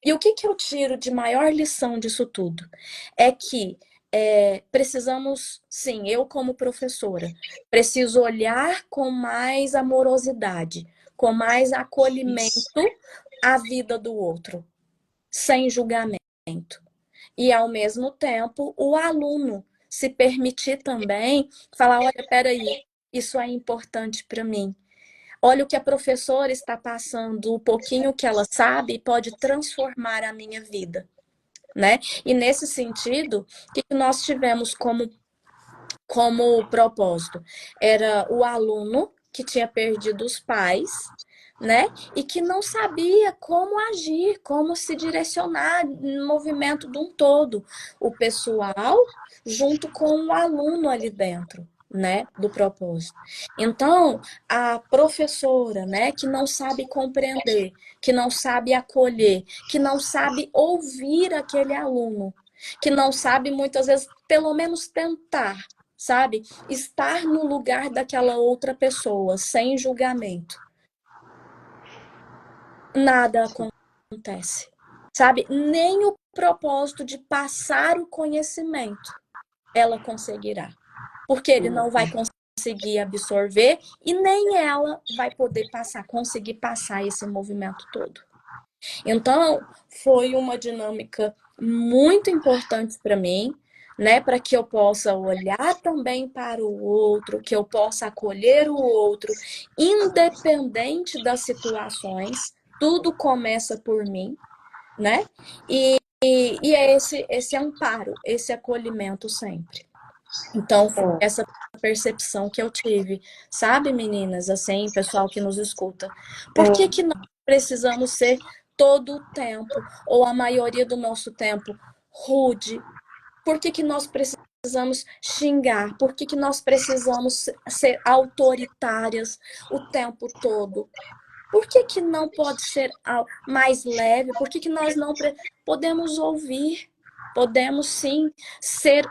E o que eu tiro de maior lição disso tudo? É que precisamos, sim, eu como professora, preciso olhar com mais amorosidade, com mais acolhimento a vida do outro, sem julgamento. E, ao mesmo tempo, o aluno se permitir também falar, olha, peraí, isso é importante para mim. Olha o que a professora está passando, o pouquinho que ela sabe pode transformar a minha vida, né? E nesse sentido, o que nós tivemos como propósito? Era o aluno que tinha perdido os pais, né? E que não sabia como agir, como se direcionar no movimento de um todo. O pessoal junto com o aluno ali dentro, né, do propósito. Então, a professora, né, que não sabe compreender, que não sabe acolher, que não sabe ouvir aquele aluno, que não sabe muitas vezes, pelo menos tentar, sabe, estar no lugar daquela outra pessoa, sem julgamento. Nada acontece, sabe? Nem o propósito de passar o conhecimento ela conseguirá, porque ele não vai conseguir absorver e nem ela vai poder conseguir passar esse movimento todo. Então, foi uma dinâmica muito importante para mim, né, para que eu possa olhar também para o outro, que eu possa acolher o outro, independente das situações, tudo começa por mim, né? E é esse amparo, esse acolhimento sempre. Então, foi essa percepção que eu tive, sabe, meninas, assim, pessoal que nos escuta. Por que nós precisamos ser todo o tempo, ou a maioria do nosso tempo, rude? Por que nós precisamos xingar? Por que nós precisamos ser autoritárias o tempo todo? Por que não pode ser mais leve? Por que nós não podemos ouvir? Podemos sim ser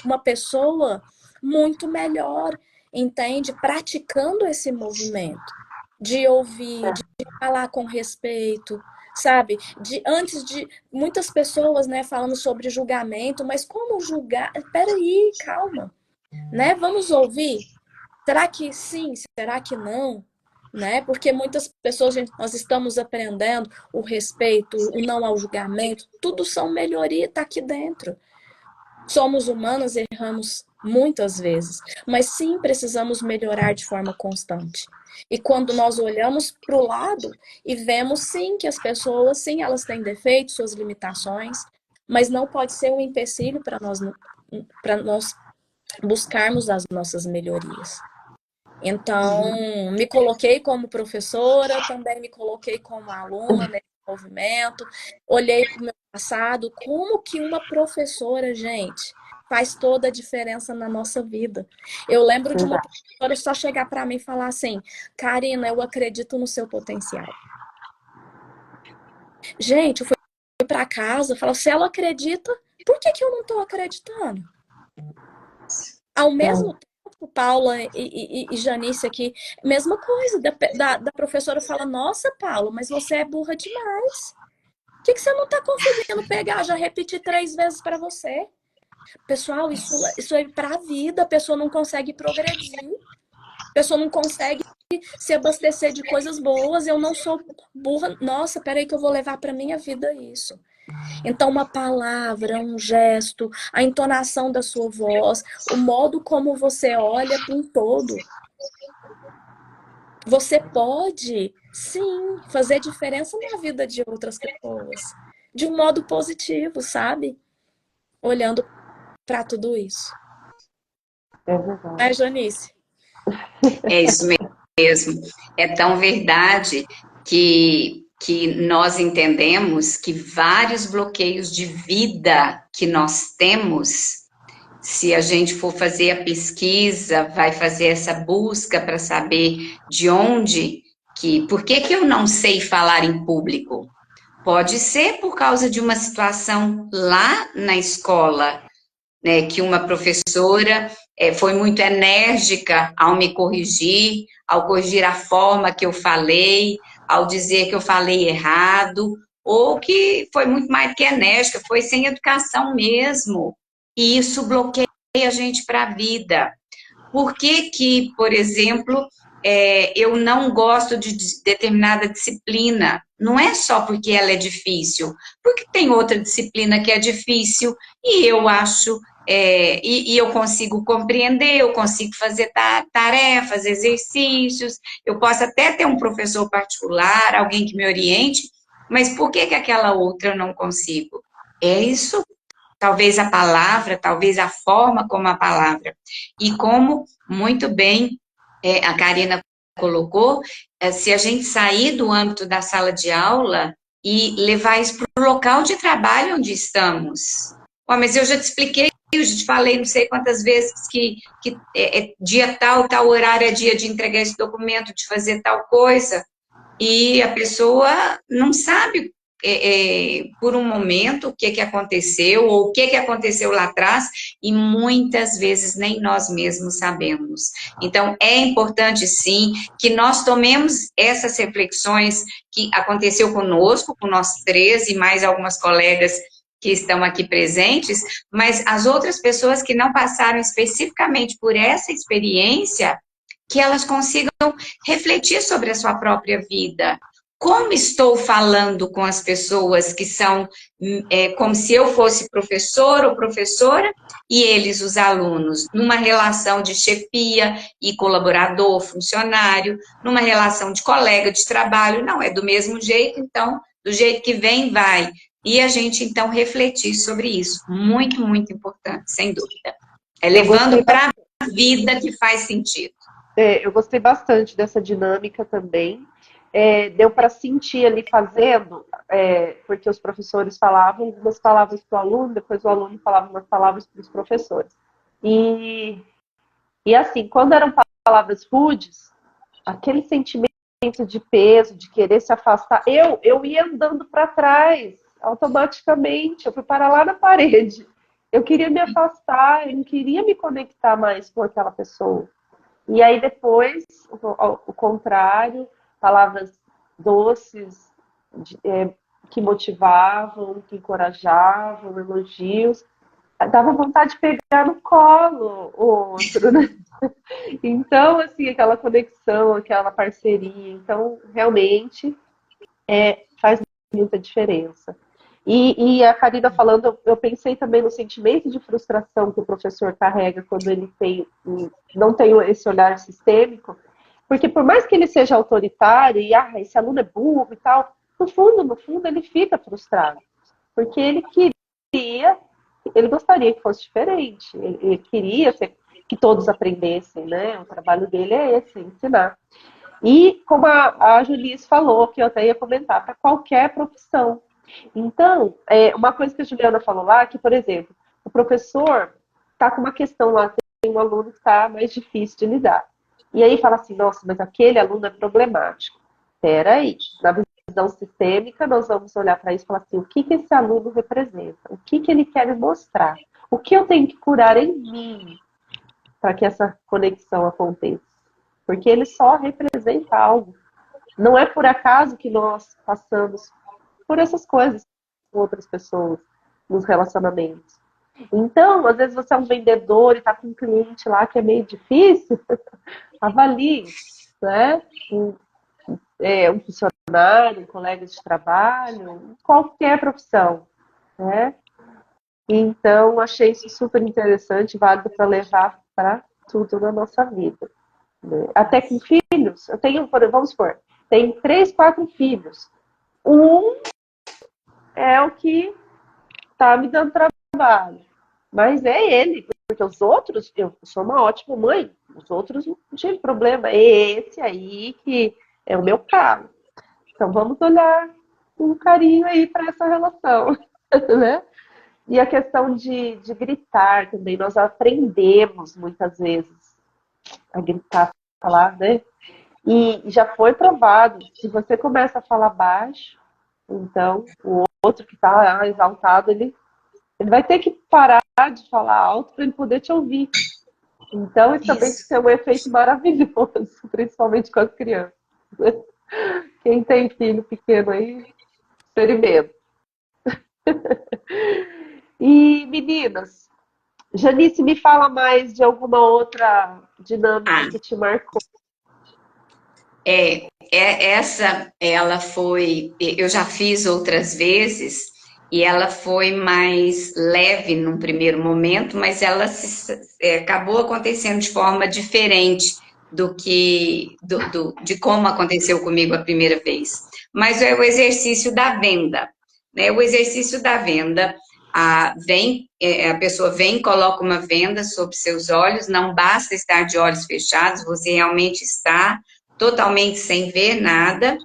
uma pessoa muito melhor, entende? Praticando esse movimento de ouvir, de falar com respeito, sabe? Antes de muitas pessoas, né, falando sobre julgamento, mas como julgar? Peraí, calma, né? Vamos ouvir. Será que sim? Será que não? Né? Porque muitas pessoas, nós estamos aprendendo o respeito, o não ao julgamento, tudo são melhoria, está aqui dentro. Somos humanos, erramos muitas vezes, mas sim precisamos melhorar de forma constante. E quando nós olhamos para o lado e vemos sim que as pessoas, sim, elas têm defeitos, suas limitações, mas não pode ser um empecilho para nós buscarmos as nossas melhorias. Então, me coloquei como professora, também me coloquei como aluna nesse movimento, olhei para o meu passado, como que uma professora, gente, faz toda a diferença na nossa vida. Eu lembro de uma professora só chegar para mim e falar assim, Karina, eu acredito no seu potencial. Gente, eu fui para casa, falo, se ela acredita, por que eu não estou acreditando? Ao mesmo tempo, Paula e Janice aqui, mesma coisa, da professora fala, nossa, Paula, mas você é burra demais. Por que você não está conseguindo pegar? Já repeti 3 vezes para você. Pessoal, isso é para a vida, a pessoa não consegue progredir, a pessoa não consegue se abastecer de coisas boas, eu não sou burra. Nossa, peraí que eu vou levar para minha vida isso. Então, uma palavra, um gesto, a entonação da sua voz, o modo como você olha para um todo. Você pode, sim, fazer diferença na vida de outras pessoas. De um modo positivo, sabe? Olhando para tudo isso. É verdade. Janice? É isso mesmo. É tão verdade que nós entendemos que vários bloqueios de vida que nós temos, se a gente for fazer a pesquisa, vai fazer essa busca para saber de onde, por que eu não sei falar em público? Pode ser por causa de uma situação lá na escola, né, que uma professora foi muito enérgica ao me corrigir, ao corrigir a forma que eu falei, ao dizer que eu falei errado, ou que foi muito mais que enérgica, foi sem educação mesmo. E isso bloqueia a gente para a vida. Por que que, por exemplo, eu não gosto de determinada disciplina? Não é só porque ela é difícil, porque tem outra disciplina que é difícil e eu acho, e eu consigo compreender, eu consigo fazer tarefas, exercícios, eu posso até ter um professor particular, alguém que me oriente, mas por que que aquela outra eu não consigo? É isso. Talvez a palavra, talvez a forma como a palavra. E como muito bem a Karina colocou, se a gente sair do âmbito da sala de aula e levar isso para o local de trabalho onde estamos. Oh, mas eu já te expliquei, eu já te falei não sei quantas vezes que dia tal, tal horário é dia de entregar esse documento, de fazer tal coisa, e a pessoa não sabe por um momento o que que aconteceu, ou o que que aconteceu lá atrás, e muitas vezes nem nós mesmos sabemos. Então, é importante, sim, que nós tomemos essas reflexões que aconteceu conosco, com nós três e mais algumas colegas que estão aqui presentes, mas as outras pessoas que não passaram especificamente por essa experiência, que elas consigam refletir sobre a sua própria vida. Como estou falando com as pessoas que são como se eu fosse professor ou professora e eles os alunos, numa relação de chefia e colaborador, funcionário, numa relação de colega de trabalho, não, é do mesmo jeito, então, do jeito que vem, vai. E a gente, então, refletir sobre isso. Muito, muito importante, sem dúvida. É levando para a vida que faz sentido. Eu gostei bastante dessa dinâmica também. Deu para sentir ali fazendo, porque os professores falavam umas palavras para o aluno, depois o aluno falava umas palavras para os professores. E assim, quando eram palavras rudes, aquele sentimento de peso, de querer se afastar, eu ia andando para trás, automaticamente, eu fui parar lá na parede. Eu queria me afastar, eu não queria me conectar mais com aquela pessoa. E aí depois, o contrário, palavras doces, que motivavam, que encorajavam, elogios. Dava vontade de pegar no colo o outro, né? Então, assim, aquela conexão, aquela parceria. Então, realmente, faz muita diferença. E a Karina falando, eu pensei também no sentimento de frustração que o professor carrega quando ele não tem esse olhar sistêmico, porque por mais que ele seja autoritário e esse aluno é burro e tal, no fundo, ele fica frustrado, porque ele gostaria que fosse diferente, ele queria que todos aprendessem, né? O trabalho dele é esse, ensinar. E como a Juliz falou, que eu até ia comentar, para qualquer profissão. Então, uma coisa que a Juliana falou lá, que, por exemplo, o professor está com uma questão lá, tem um aluno que está mais difícil de lidar. E aí fala assim, nossa, mas aquele aluno é problemático. Espera aí, na visão sistêmica, nós vamos olhar para isso e falar assim, o que esse aluno representa? O que ele quer me mostrar? O que eu tenho que curar em mim para que essa conexão aconteça? Porque ele só representa algo. Não é por acaso que nós passamos por essas coisas com outras pessoas nos relacionamentos. Então, às vezes você é um vendedor e está com um cliente lá que é meio difícil, avalie, né? Um funcionário, um colega de trabalho, qualquer profissão, né? Então, achei isso super interessante, válido para levar para tudo na nossa vida. Né? Até com filhos, eu tenho, vamos supor, tem 3, 4 filhos. Um é o que está me dando trabalho, mas é ele, porque os outros, eu sou uma ótima mãe, os outros não tive problema, é esse aí que é o meu calo. Então vamos olhar com carinho aí para essa relação, né? E a questão de gritar também, nós aprendemos muitas vezes a gritar, falar, né? E já foi provado, se você começa a falar baixo, então o outro que está exaltado, ele vai ter que parar de falar alto para ele poder te ouvir. Então, isso também Isso. tem um efeito maravilhoso, principalmente com as crianças. Quem tem filho pequeno aí, experimenta. E meninas, Janice, me fala mais de alguma outra dinâmica Ah, que te marcou. essa, ela foi, eu já fiz outras vezes, e ela foi mais leve num primeiro momento, mas ela acabou acontecendo de forma diferente de como aconteceu comigo a primeira vez. Mas é o exercício da venda, né? O exercício da venda, a pessoa vem, coloca uma venda sobre seus olhos, não basta estar de olhos fechados, você realmente está totalmente sem ver nada,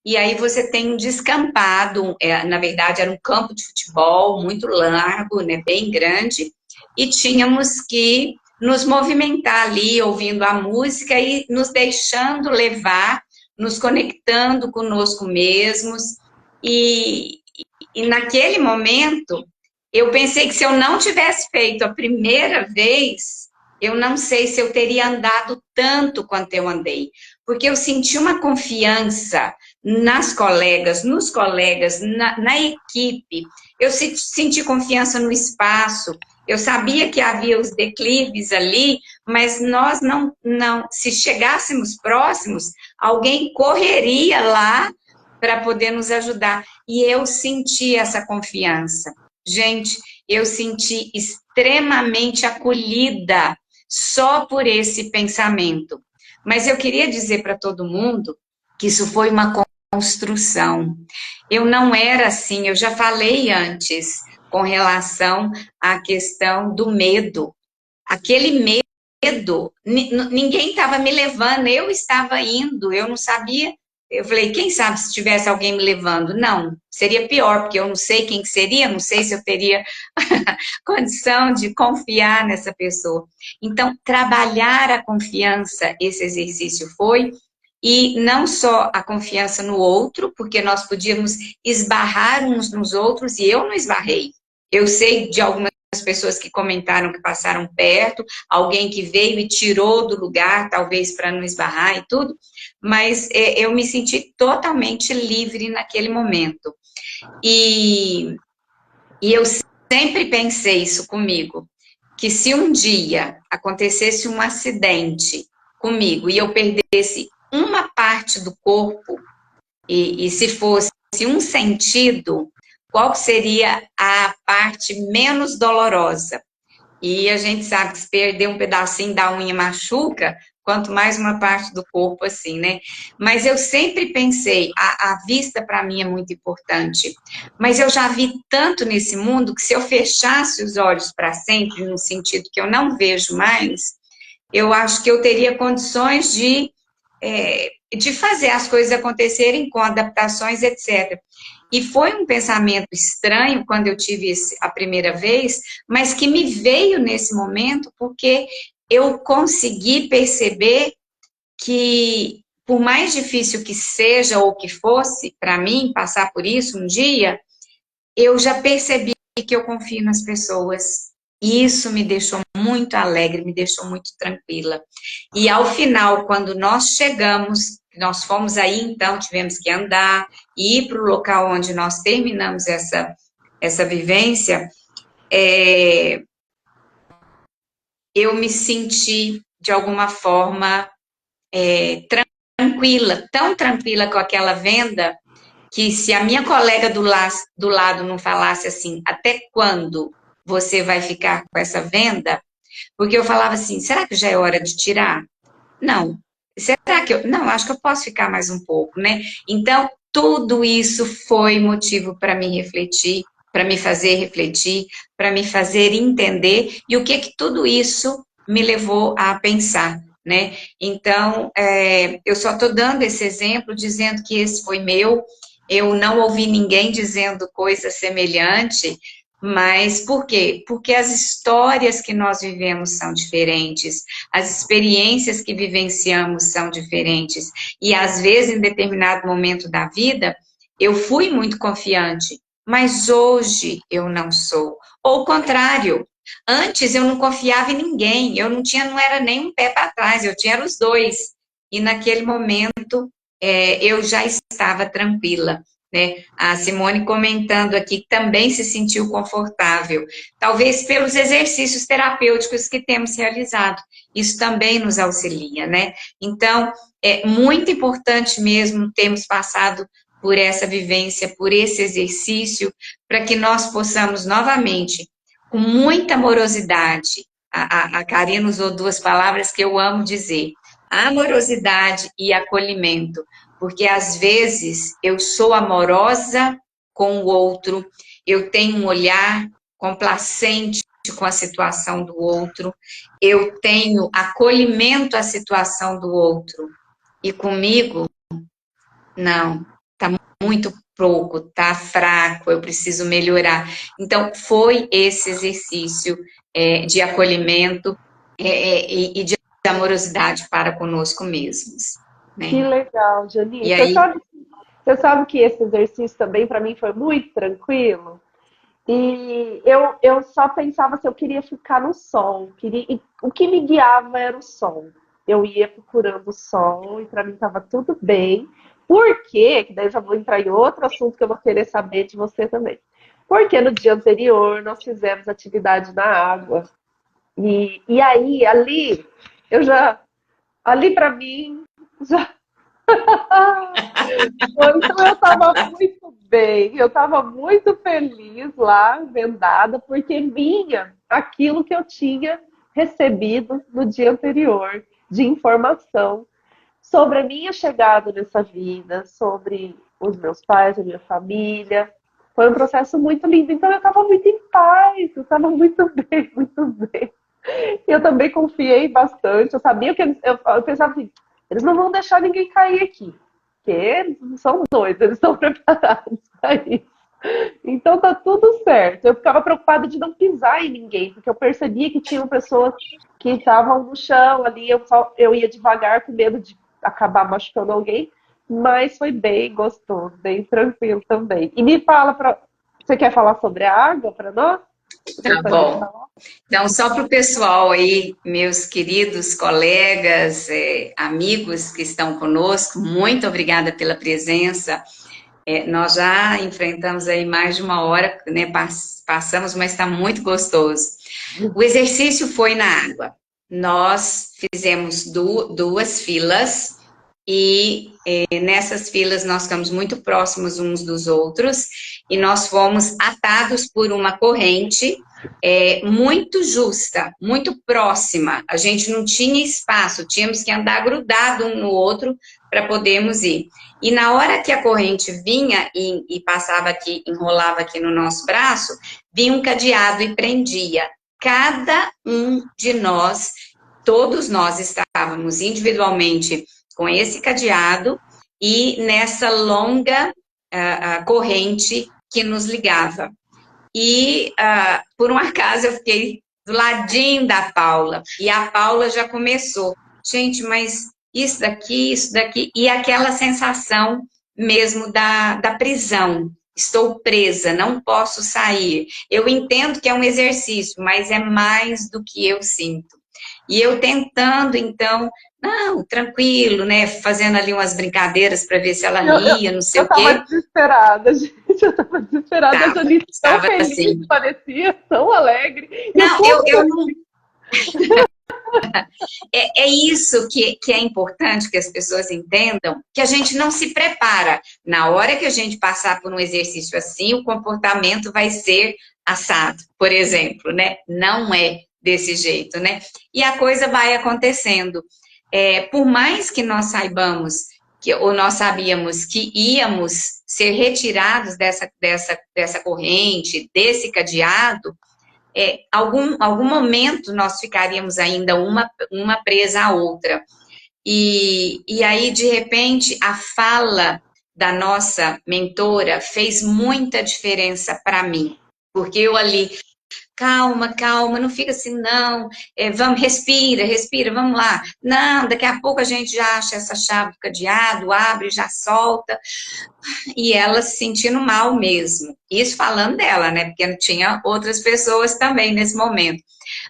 e aí você tem um descampado, na verdade era um campo de futebol muito largo, né, bem grande, e tínhamos que nos movimentar ali, ouvindo a música e nos deixando levar, nos conectando conosco mesmos, e, e naquele momento, eu pensei que se eu não tivesse feito a primeira vez, eu não sei se eu teria andado tanto quanto eu andei, porque eu senti uma confiança nas colegas, nos colegas, na equipe, eu senti confiança no espaço, eu sabia que havia os declives ali, mas nós não, se chegássemos próximos, alguém correria lá para poder nos ajudar. E eu senti essa confiança. Gente, eu senti extremamente acolhida só por esse pensamento. Mas eu queria dizer para todo mundo que isso foi uma construção. Eu não era assim, eu já falei antes com relação à questão do medo. Aquele medo, ninguém estava me levando, eu estava indo, eu não sabia. Eu falei, quem sabe se tivesse alguém me levando? Não, seria pior, porque eu não sei quem que seria, não sei se eu teria condição de confiar nessa pessoa. Então, trabalhar a confiança, esse exercício foi, e não só a confiança no outro, porque nós podíamos esbarrar uns nos outros, e eu não esbarrei. Eu sei de algumas pessoas que comentaram que passaram perto, alguém que veio e tirou do lugar, talvez para não esbarrar e tudo, mas eu me senti totalmente livre naquele momento. E eu sempre pensei isso comigo, que se um dia acontecesse um acidente comigo e eu perdesse uma parte do corpo, e se fosse um sentido, qual seria a parte menos dolorosa? E a gente sabe que se perder um pedacinho da unha machuca, quanto mais uma parte do corpo assim, né? Mas eu sempre pensei, a vista para mim é muito importante, mas eu já vi tanto nesse mundo que se eu fechasse os olhos para sempre, no sentido que eu não vejo mais, eu acho que eu teria condições de fazer as coisas acontecerem com adaptações, etc. E foi um pensamento estranho quando eu tive a primeira vez, mas que me veio nesse momento porque eu consegui perceber que, por mais difícil que seja ou que fosse para mim passar por isso um dia, eu já percebi que eu confio nas pessoas. E isso me deixou muito alegre, me deixou muito tranquila. E ao final, quando nós chegamos, nós fomos aí, então, tivemos que andar e ir para o local onde nós terminamos essa vivência, eu me senti, de alguma forma, tranquila, tão tranquila com aquela venda, que se a minha colega do lado não falasse assim, até quando você vai ficar com essa venda? Porque eu falava assim, será que já é hora de tirar? Não. Será que eu... Não, acho que eu posso ficar mais um pouco, né? Então, tudo isso foi motivo para me refletir, para me fazer refletir, para me fazer entender, e o que tudo isso me levou a pensar, né? Então, eu só estou dando esse exemplo, dizendo que esse foi meu, eu não ouvi ninguém dizendo coisa semelhante, mas por quê? Porque as histórias que nós vivemos são diferentes, as experiências que vivenciamos são diferentes, e às vezes, em determinado momento da vida, eu fui muito confiante, mas hoje eu não sou. Ou o contrário, Antes eu não confiava em ninguém, eu não era nem um pé para trás, eu tinha os dois. E naquele momento eu já estava tranquila, né? A Simone comentando aqui que também se sentiu confortável, talvez pelos exercícios terapêuticos que temos realizado. Isso também nos auxilia, né? Então, é muito importante mesmo termos passado por essa vivência, por esse exercício, para que nós possamos novamente, com muita amorosidade, a Karina usou duas palavras que eu amo dizer, amorosidade e acolhimento, porque às vezes eu sou amorosa com o outro, eu tenho um olhar complacente com a situação do outro, eu tenho acolhimento à situação do outro, e comigo, não, tá muito pouco, tá fraco, eu preciso melhorar. Então, foi esse exercício de acolhimento e de amorosidade para conosco mesmos, Que né? legal, Jani. E aí, Você sabe que esse exercício também para mim foi muito tranquilo? E eu só pensava assim, eu queria ficar no sol. E o que me guiava era o sol. Eu ia procurando o sol e para mim estava tudo bem. Por quê? Que daí eu já vou entrar em outro assunto que eu vou querer saber de você também. Porque no dia anterior nós fizemos atividade na água. E aí, ali, eu já. Ali para mim, já. Então eu estava muito bem, eu estava muito feliz lá, vendada, porque vinha aquilo que eu tinha recebido no dia anterior de informação sobre a minha chegada nessa vida, sobre os meus pais, a minha família. Foi um processo muito lindo. Então eu estava muito em paz, eu estava muito bem, muito bem. Eu também confiei bastante. Eu sabia que eu pensava assim, eles não vão deixar ninguém cair aqui, porque eles não são doidos, eles estão preparados para isso. Então tá tudo certo. Eu ficava preocupada de não pisar em ninguém, porque eu percebia que tinham pessoas que estavam no chão ali, eu ia devagar com medo de acabar machucando alguém, mas foi bem gostoso, bem tranquilo também. E me fala, você quer falar sobre a água para nós? tá Gostaria de bom. falar? Então, só para o pessoal aí, meus queridos colegas, amigos que estão conosco, muito obrigada pela presença. Nós já enfrentamos aí mais de uma hora, né? Passamos, mas está muito gostoso. O exercício foi na água. Nós fizemos duas filas e nessas filas nós ficamos muito próximos uns dos outros e nós fomos atados por uma corrente muito justa, muito próxima. A gente não tinha espaço, tínhamos que andar grudado um no outro para podermos ir. E na hora que a corrente vinha e passava aqui, enrolava aqui no nosso braço, vinha um cadeado e prendia. Cada um de nós, todos nós estávamos individualmente com esse cadeado e nessa longa corrente que nos ligava. E, por um acaso, eu fiquei do ladinho da Paula. E a Paula já começou. Gente, mas isso daqui. E aquela sensação mesmo da prisão. Estou presa, não posso sair. Eu entendo que é um exercício, mas é mais do que eu sinto. E eu tentando, então, não, tranquilo, né? Fazendo ali umas brincadeiras para ver se ela ria, não sei Eu o tava quê. desesperada, gente. Eu tava desesperada. A Janice tão Estava feliz, assim. parecia tão alegre. E o Não, eu quanto não. É isso que é importante que as pessoas entendam, que a gente não se prepara. Na hora que a gente passar por um exercício assim, o comportamento vai ser assado, por exemplo, né? Não é desse jeito, né? E a coisa vai acontecendo. Por mais que nós saibamos, ou nós sabíamos que íamos ser retirados dessa corrente, desse cadeado, algum momento nós ficaríamos ainda uma presa à outra. E aí, de repente, a fala da nossa mentora fez muita diferença para mim, porque eu ali calma, calma, não fica assim, não, vamos, respira, respira, vamos lá. Não, daqui a pouco a gente já acha essa chave do cadeado, abre, já solta. E ela se sentindo mal mesmo. Isso falando dela, né? Porque tinha outras pessoas também nesse momento.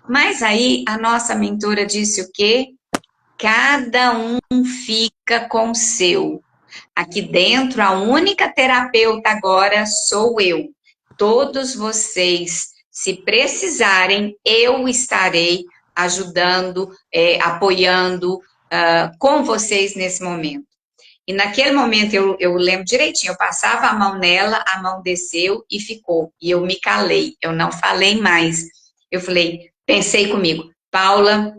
Mas aí a nossa mentora disse o quê? Cada um fica com o seu. Aqui dentro, a única terapeuta agora sou eu. Todos vocês, se precisarem, eu estarei ajudando, apoiando com vocês nesse momento. E naquele momento eu lembro direitinho, eu passava a mão nela, a mão desceu e ficou. E eu me calei, eu não falei mais. Eu falei, pensei comigo, Paula,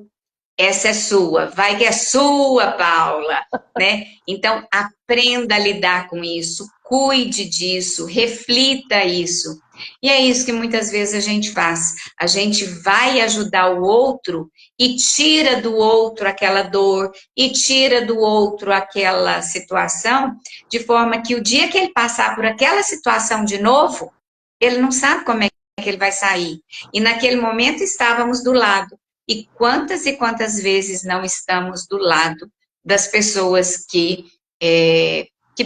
essa é sua, vai que é sua, Paula, né? Então, aprenda a lidar com isso, cuide disso, reflita isso. E é isso que muitas vezes a gente faz. A gente vai ajudar o outro e tira do outro aquela dor, e tira do outro aquela situação, de forma que o dia que ele passar por aquela situação de novo, ele não sabe como é que ele vai sair. E naquele momento estávamos do lado. E quantas vezes não estamos do lado das pessoas que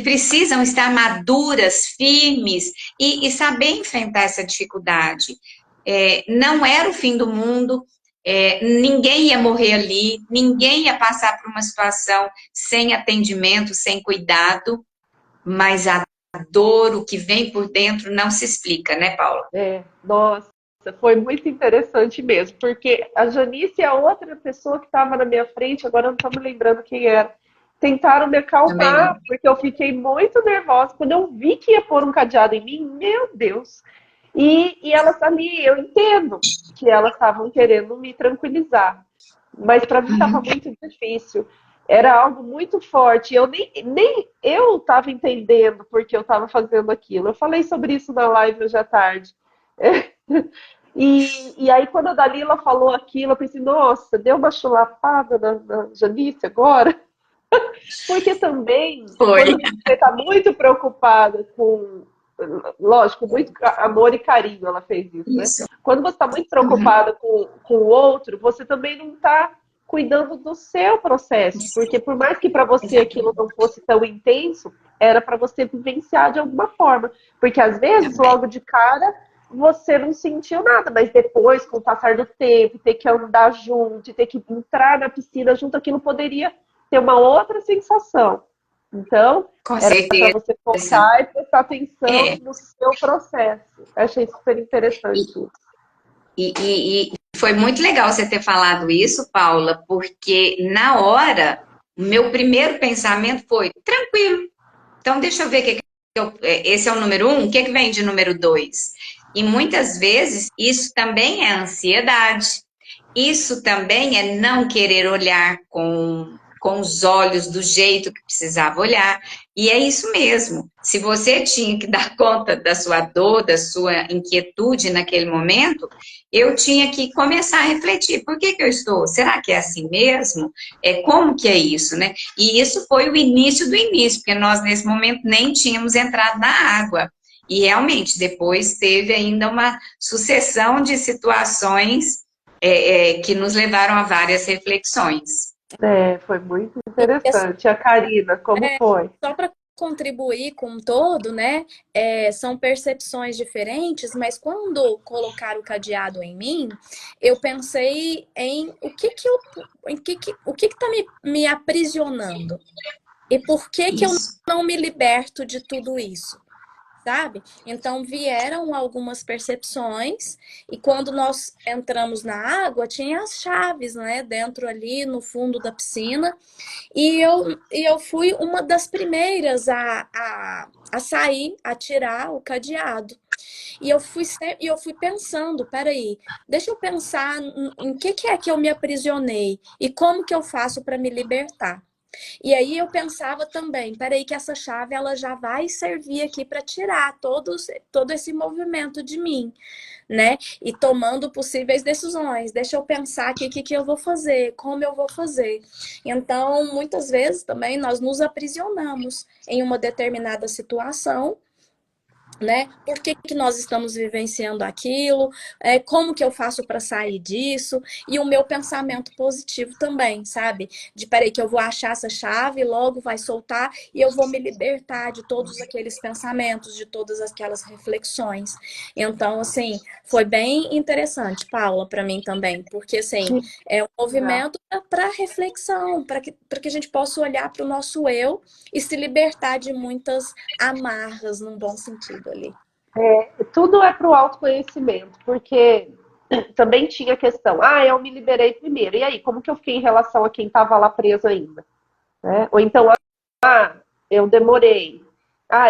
precisam estar maduras, firmes e saber enfrentar essa dificuldade. Não era o fim do mundo, ninguém ia morrer ali, ninguém ia passar por uma situação sem atendimento, sem cuidado, mas a dor, o que vem por dentro, não se explica, né, Paula? Nossa, foi muito interessante mesmo, porque a Janice e a outra pessoa que estava na minha frente, agora eu não estou me lembrando quem era, tentaram me acalmar, porque eu fiquei muito nervosa. Quando eu vi que ia pôr um cadeado em mim, meu Deus! E elas ali, eu entendo que elas estavam querendo me tranquilizar, mas para mim estava muito difícil. Era algo muito forte. Eu nem eu estava entendendo porque eu estava fazendo aquilo. Eu falei sobre isso na live hoje à tarde. E aí, quando a Dalila falou aquilo, eu pensei, nossa, deu uma chulapada na Janice agora. Porque também, Foi. quando você está muito preocupada com. Lógico, muito amor e carinho ela fez isso, né? Isso. Quando você está muito preocupada com o outro, você também não está cuidando do seu processo. Porque por mais que para você aquilo não fosse tão intenso, era para você vivenciar de alguma forma. Porque às vezes, logo de cara, você não sentiu nada, mas depois, com o passar do tempo, ter que andar junto, ter que entrar na piscina junto, aquilo poderia ter uma outra sensação. Então, Com era para certeza. você focar e prestar atenção no seu processo. Eu achei super interessante isso. E foi muito legal você ter falado isso, Paula, porque na hora, o meu primeiro pensamento foi, tranquilo, então deixa eu ver esse é o número 1, o que vem de número 2? E muitas vezes isso também é ansiedade, isso também é não querer olhar com os olhos do jeito que precisava olhar. E é isso mesmo. Se você tinha que dar conta da sua dor, da sua inquietude naquele momento, eu tinha que começar a refletir. Por que eu estou? Será que é assim mesmo? Como que é isso, né? E isso foi o início do início, porque nós, nesse momento, nem tínhamos entrado na água. E realmente, depois teve ainda uma sucessão de situações que nos levaram a várias reflexões. Foi muito interessante. A Karina, como foi? Só para contribuir com todo, né? São percepções diferentes, mas quando colocaram o cadeado em mim, eu pensei em o que está me aprisionando e por que eu não me liberto de tudo isso. Sabe? Então vieram algumas percepções e quando nós entramos na água tinha as chaves, né? Dentro ali no fundo da piscina e eu fui uma das primeiras a sair, a tirar o cadeado. E eu fui pensando, peraí, deixa eu pensar em que é que eu me aprisionei e como que eu faço para me libertar. E aí eu pensava também, peraí que essa chave ela já vai servir aqui para tirar todo esse movimento de mim, né? E tomando possíveis decisões. Deixa eu pensar aqui o que eu vou fazer, como eu vou fazer. Então, muitas vezes também nós nos aprisionamos em uma determinada situação né? Por que que nós estamos vivenciando aquilo? Como que eu faço para sair disso? E o meu pensamento positivo também, sabe? De peraí, que eu vou achar essa chave, logo vai soltar e eu vou me libertar de todos aqueles pensamentos, de todas aquelas reflexões. Então, assim, foi bem interessante, Paula, para mim também, porque assim, Que é um legal. movimento para reflexão, para que a gente possa olhar para o nosso eu e se libertar de muitas amarras num bom sentido ali. Tudo é para o autoconhecimento, porque também tinha a questão, eu me liberei primeiro, e aí, como que eu fiquei em relação a quem estava lá preso ainda? Né? Ou então, eu demorei,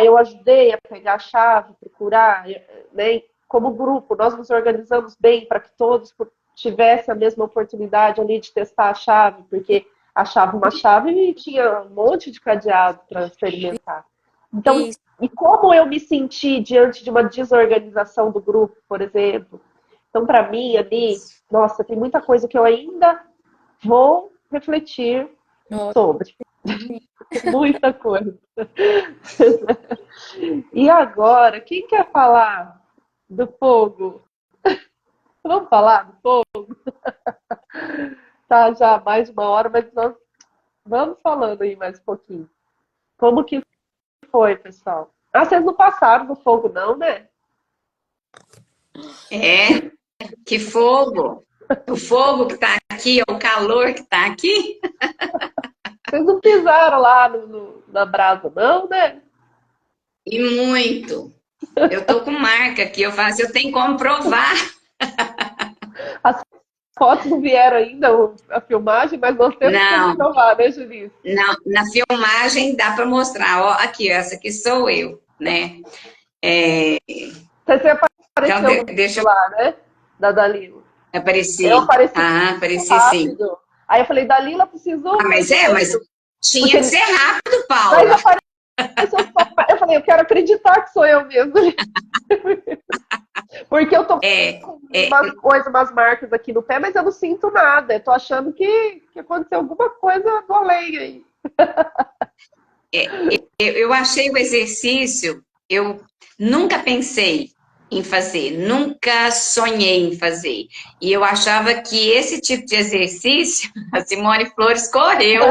eu ajudei a pegar a chave, procurar, né? Como grupo, nós nos organizamos bem para que todos tivessem a mesma oportunidade ali de testar a chave, porque achava uma chave e tinha um monte de cadeado para experimentar. Então, Isso, e como eu me senti diante de uma desorganização do grupo, por exemplo? Então, para mim, ali, nossa, tem muita coisa que eu ainda vou refletir nossa, sobre. Muita coisa. E agora, quem quer falar do fogo? Vamos falar do fogo? Tá já mais de uma hora, mas nós vamos falando aí mais um pouquinho. Como que foi, pessoal? Vocês não passaram do fogo, não, né? É, que fogo! O fogo que está aqui, é o calor que está aqui. Vocês não pisaram lá na brasa, não, né? E muito. Eu tô com marca aqui, eu faço, eu tenho como provar. As fotos não vieram ainda, a filmagem, mas nós temos como Não, provar, né, Julice? não, na filmagem dá para mostrar. Ó, aqui, essa aqui sou eu, né? É, Você então, apareceu no deixa vídeo lá, né? Da Dalila. eu Eu aparecer. apareci Ah, muito apareci sim. rápido. Aí eu falei, Dalila, preciso Ah, ver mas isso. tinha que Porque, ser rápido, mas Paula. apareceu só. Eu falei, eu quero acreditar que sou eu mesmo. Porque eu tô É, com é, umas coisas, umas marcas aqui no pé, mas eu não sinto nada. Eu tô achando que aconteceu alguma coisa do além aí. eu achei o exercício, eu nunca pensei em fazer, nunca sonhei em fazer. E eu achava que esse tipo de exercício, a Simone Flores correu.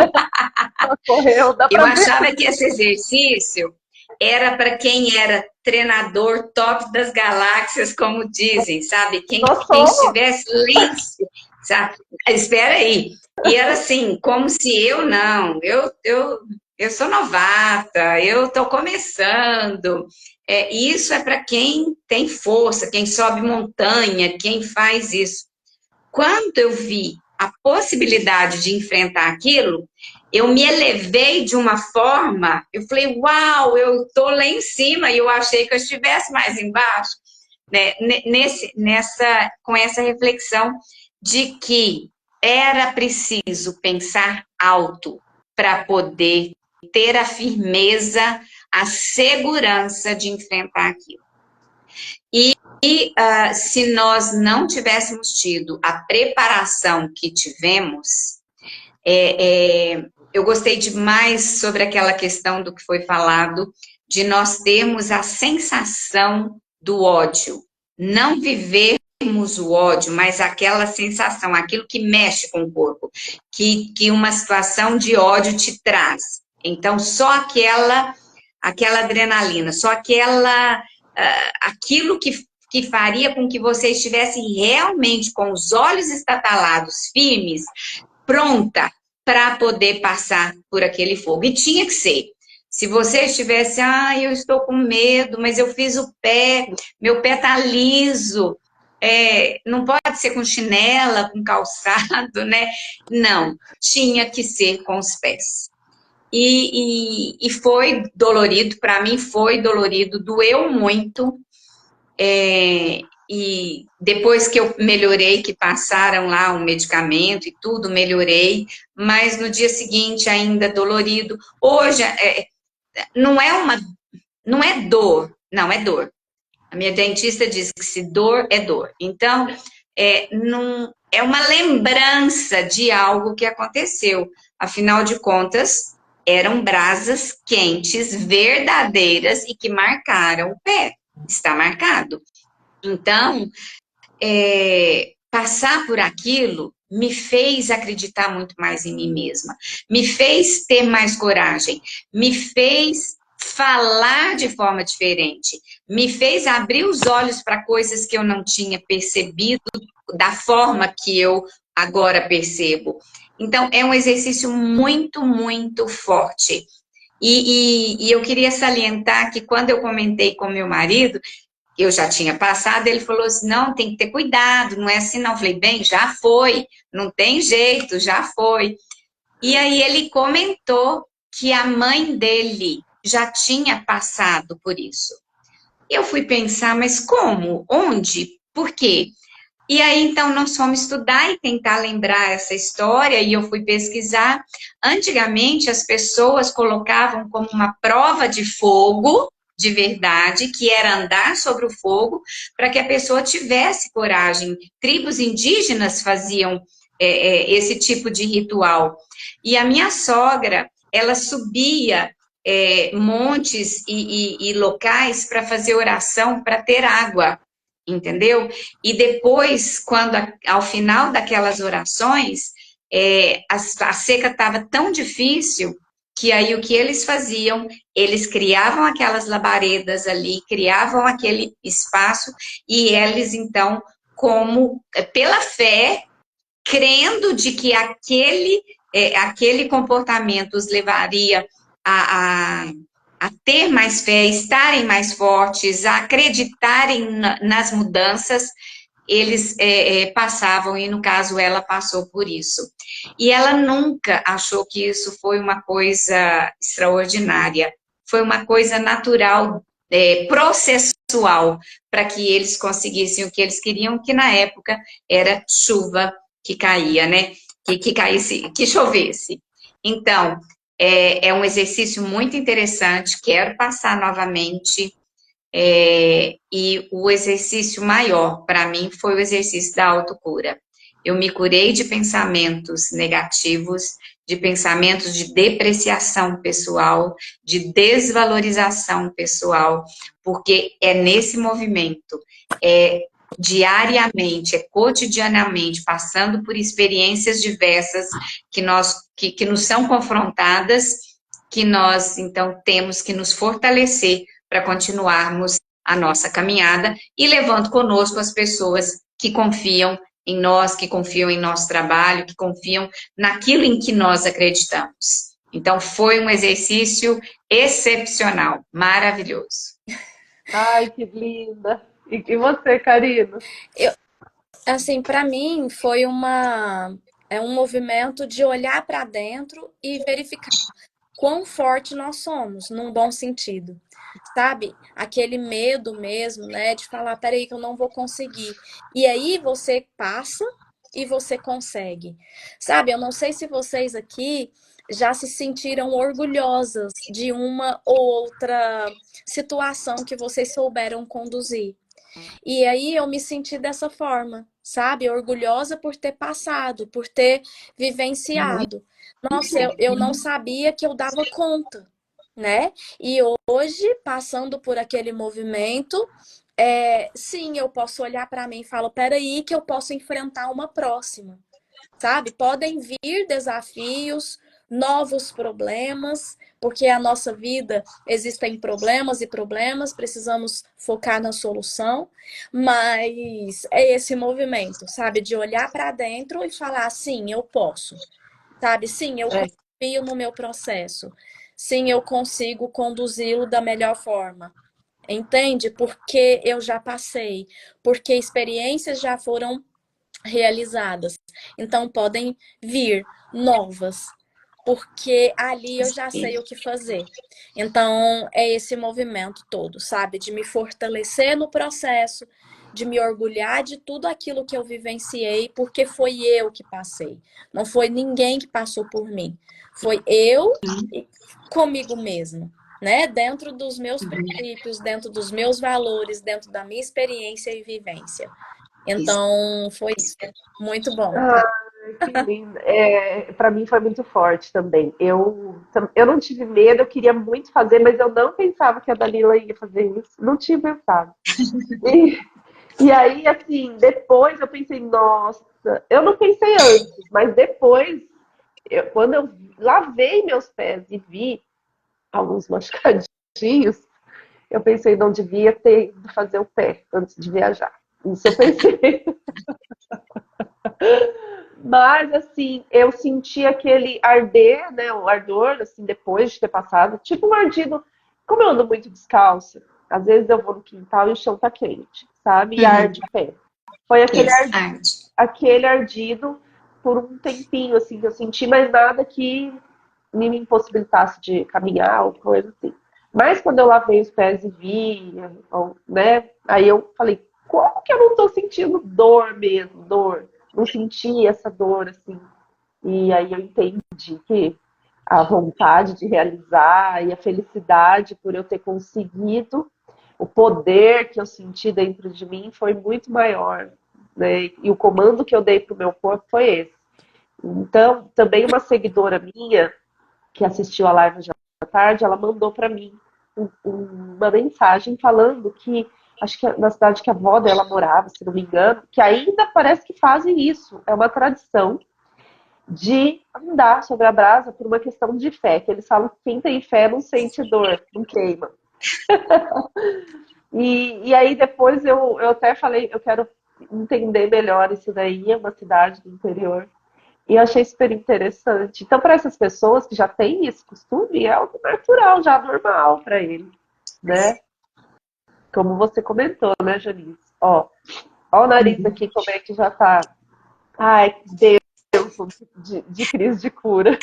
Correu, dá Eu pra ver. achava que esse exercício era para quem era treinador top das galáxias, como dizem, sabe? Nós Quem somos. estivesse lá, sabe? Espera aí. E era assim, como se eu não, eu sou novata, eu estou começando. Isso é para quem tem força, quem sobe montanha, quem faz isso. Quando eu vi a possibilidade de enfrentar aquilo, eu me elevei de uma forma, eu falei, uau, eu estou lá em cima e eu achei que eu estivesse mais embaixo, né? Com essa reflexão de que era preciso pensar alto para poder ter a firmeza, a segurança de enfrentar aquilo. Se nós não tivéssemos tido a preparação que tivemos, eu gostei demais sobre aquela questão do que foi falado, de nós termos a sensação do ódio, não vivermos o ódio, mas aquela sensação, aquilo que mexe com o corpo, que uma situação de ódio te traz. Então, só aquela adrenalina, só aquilo que faria com que você estivesse realmente com os olhos estatalados, firmes, pronta para poder passar por aquele fogo. E tinha que ser. Se você estivesse, eu estou com medo, mas eu fiz o pé, meu pé está liso, não pode ser com chinela, com calçado, né? Não, tinha que ser com os pés. E foi dolorido, para mim foi dolorido, doeu muito, e depois que eu melhorei, que passaram lá um medicamento e tudo, melhorei, mas no dia seguinte ainda dolorido. Hoje, não é não é dor, não é dor. A minha dentista diz que se dor é dor. Então, não, é uma lembrança de algo que aconteceu. Afinal de contas, eram brasas quentes, verdadeiras e que marcaram o pé. está marcado. Então, passar por aquilo me fez acreditar muito mais em mim mesma, me fez ter mais coragem, me fez falar de forma diferente, me fez abrir os olhos para coisas que eu não tinha percebido da forma que eu agora percebo. Então, é um exercício muito, muito forte. E eu queria salientar que quando eu comentei com meu marido, eu já tinha passado, ele falou assim, não, tem que ter cuidado, não é assim não. Eu falei, bem, já foi, não tem jeito, já foi. E aí ele comentou que a mãe dele já tinha passado por isso. Eu fui pensar, mas como? Onde? Por quê? E aí, então, nós fomos estudar e tentar lembrar essa história, e eu fui pesquisar. Antigamente, as pessoas colocavam como uma prova de fogo, de verdade, que era andar sobre o fogo, para que a pessoa tivesse coragem. Tribos indígenas faziam esse tipo de ritual. E a minha sogra, ela subia montes e locais para fazer oração, para ter água, entendeu? E depois, quando ao final daquelas orações, a seca estava tão difícil que aí o que eles faziam? Eles criavam aquelas labaredas ali, criavam aquele espaço e eles então, como pela fé, crendo de que aquele comportamento os levaria a, a, a ter mais fé, a estarem mais fortes, a acreditarem nas mudanças, eles passavam, e no caso ela passou por isso. E ela nunca achou que isso foi uma coisa extraordinária, foi uma coisa natural, processual, para que eles conseguissem o que eles queriam, que na época era chuva que caía, né? Que caísse, que chovesse. Então, é um exercício muito interessante, quero passar novamente. E o exercício maior, para mim, foi o exercício da autocura. Eu me curei de pensamentos negativos, de pensamentos de depreciação pessoal, de desvalorização pessoal, porque é nesse movimento, diariamente, cotidianamente, passando por experiências diversas que nos são confrontadas, que nós, então, temos que nos fortalecer para continuarmos a nossa caminhada e levando conosco as pessoas que confiam em nós, que confiam em nosso trabalho, que confiam naquilo em que nós acreditamos. Então, foi um exercício excepcional, maravilhoso. Ai, que linda! E você, Karina? Assim, para mim foi um movimento de olhar para dentro e verificar quão forte nós somos, num bom sentido. Sabe? Aquele medo mesmo, né? De falar, peraí, que eu não vou conseguir. E aí você passa e você consegue. Sabe? Eu não sei se vocês aqui já se sentiram orgulhosas de uma ou outra situação que vocês souberam conduzir. E aí eu me senti dessa forma, sabe? Orgulhosa por ter passado, por ter vivenciado. Nossa, eu não sabia que eu dava conta, né? E hoje, passando por aquele movimento, sim, eu posso olhar para mim e falar, peraí, que eu posso enfrentar uma próxima, sabe? Podem vir desafios, novos problemas, porque a nossa vida existem problemas e problemas, precisamos focar na solução, mas é esse movimento, sabe? De olhar para dentro e falar, sim, eu posso, sabe? Sim, eu confio no meu processo. Sim, eu consigo conduzi-lo da melhor forma. Entende? Porque eu já passei, porque experiências já foram realizadas. Então podem vir novas, porque ali eu já sei o que fazer. Então é esse movimento todo, sabe? De me fortalecer no processo, de me orgulhar de tudo aquilo que eu vivenciei, porque foi eu que passei. Não foi ninguém que passou por mim. Foi eu comigo mesma, né? Dentro dos meus princípios, dentro dos meus valores, dentro da minha experiência e vivência. Então, foi isso. Muito bom, tá? Que lindo. Para mim foi muito forte também. Eu não tive medo, eu queria muito fazer, mas eu não pensava que a Dalila ia fazer isso. Não tinha pensado. E, e aí, assim, depois eu pensei, nossa, eu não pensei antes, mas depois, quando eu lavei meus pés e vi alguns machucadinhos, eu pensei, não devia ter ido fazer o pé antes de viajar. Isso eu pensei. Mas, assim, eu senti aquele arder, né? O ardor, assim, depois de ter passado. Tipo um ardido. Como eu ando muito descalça, às vezes eu vou no quintal e o chão tá quente, sabe? E Uhum. arde o pé. Foi Isso, arte. aquele ardido por um tempinho, assim, que eu senti, mas nada que me impossibilitasse de caminhar ou coisa assim. Mas quando eu lavei os pés e vi, né? Aí eu falei, como que eu não tô sentindo dor mesmo, dor? Não senti essa dor, assim. E aí eu entendi que a vontade de realizar e a felicidade por eu ter conseguido, o poder que eu senti dentro de mim foi muito maior, né? E o comando que eu dei para o meu corpo foi esse. Então, também uma seguidora minha que assistiu a live já à tarde, ela mandou para mim uma mensagem falando que acho que na cidade que a avó dela morava, se não me engano, que ainda parece que fazem isso. É uma tradição de andar sobre a brasa por uma questão de fé, que eles falam que quem tem fé não sente dor, não queima. E aí depois eu até falei, eu quero entender melhor isso daí, é uma cidade do interior. E eu achei super interessante. Então, para essas pessoas que já têm esse costume, é algo natural, já normal para eles, né? Como você comentou, né, Janice? Ó o nariz aqui, como é que já tá. Ai, Deus, de crise de cura.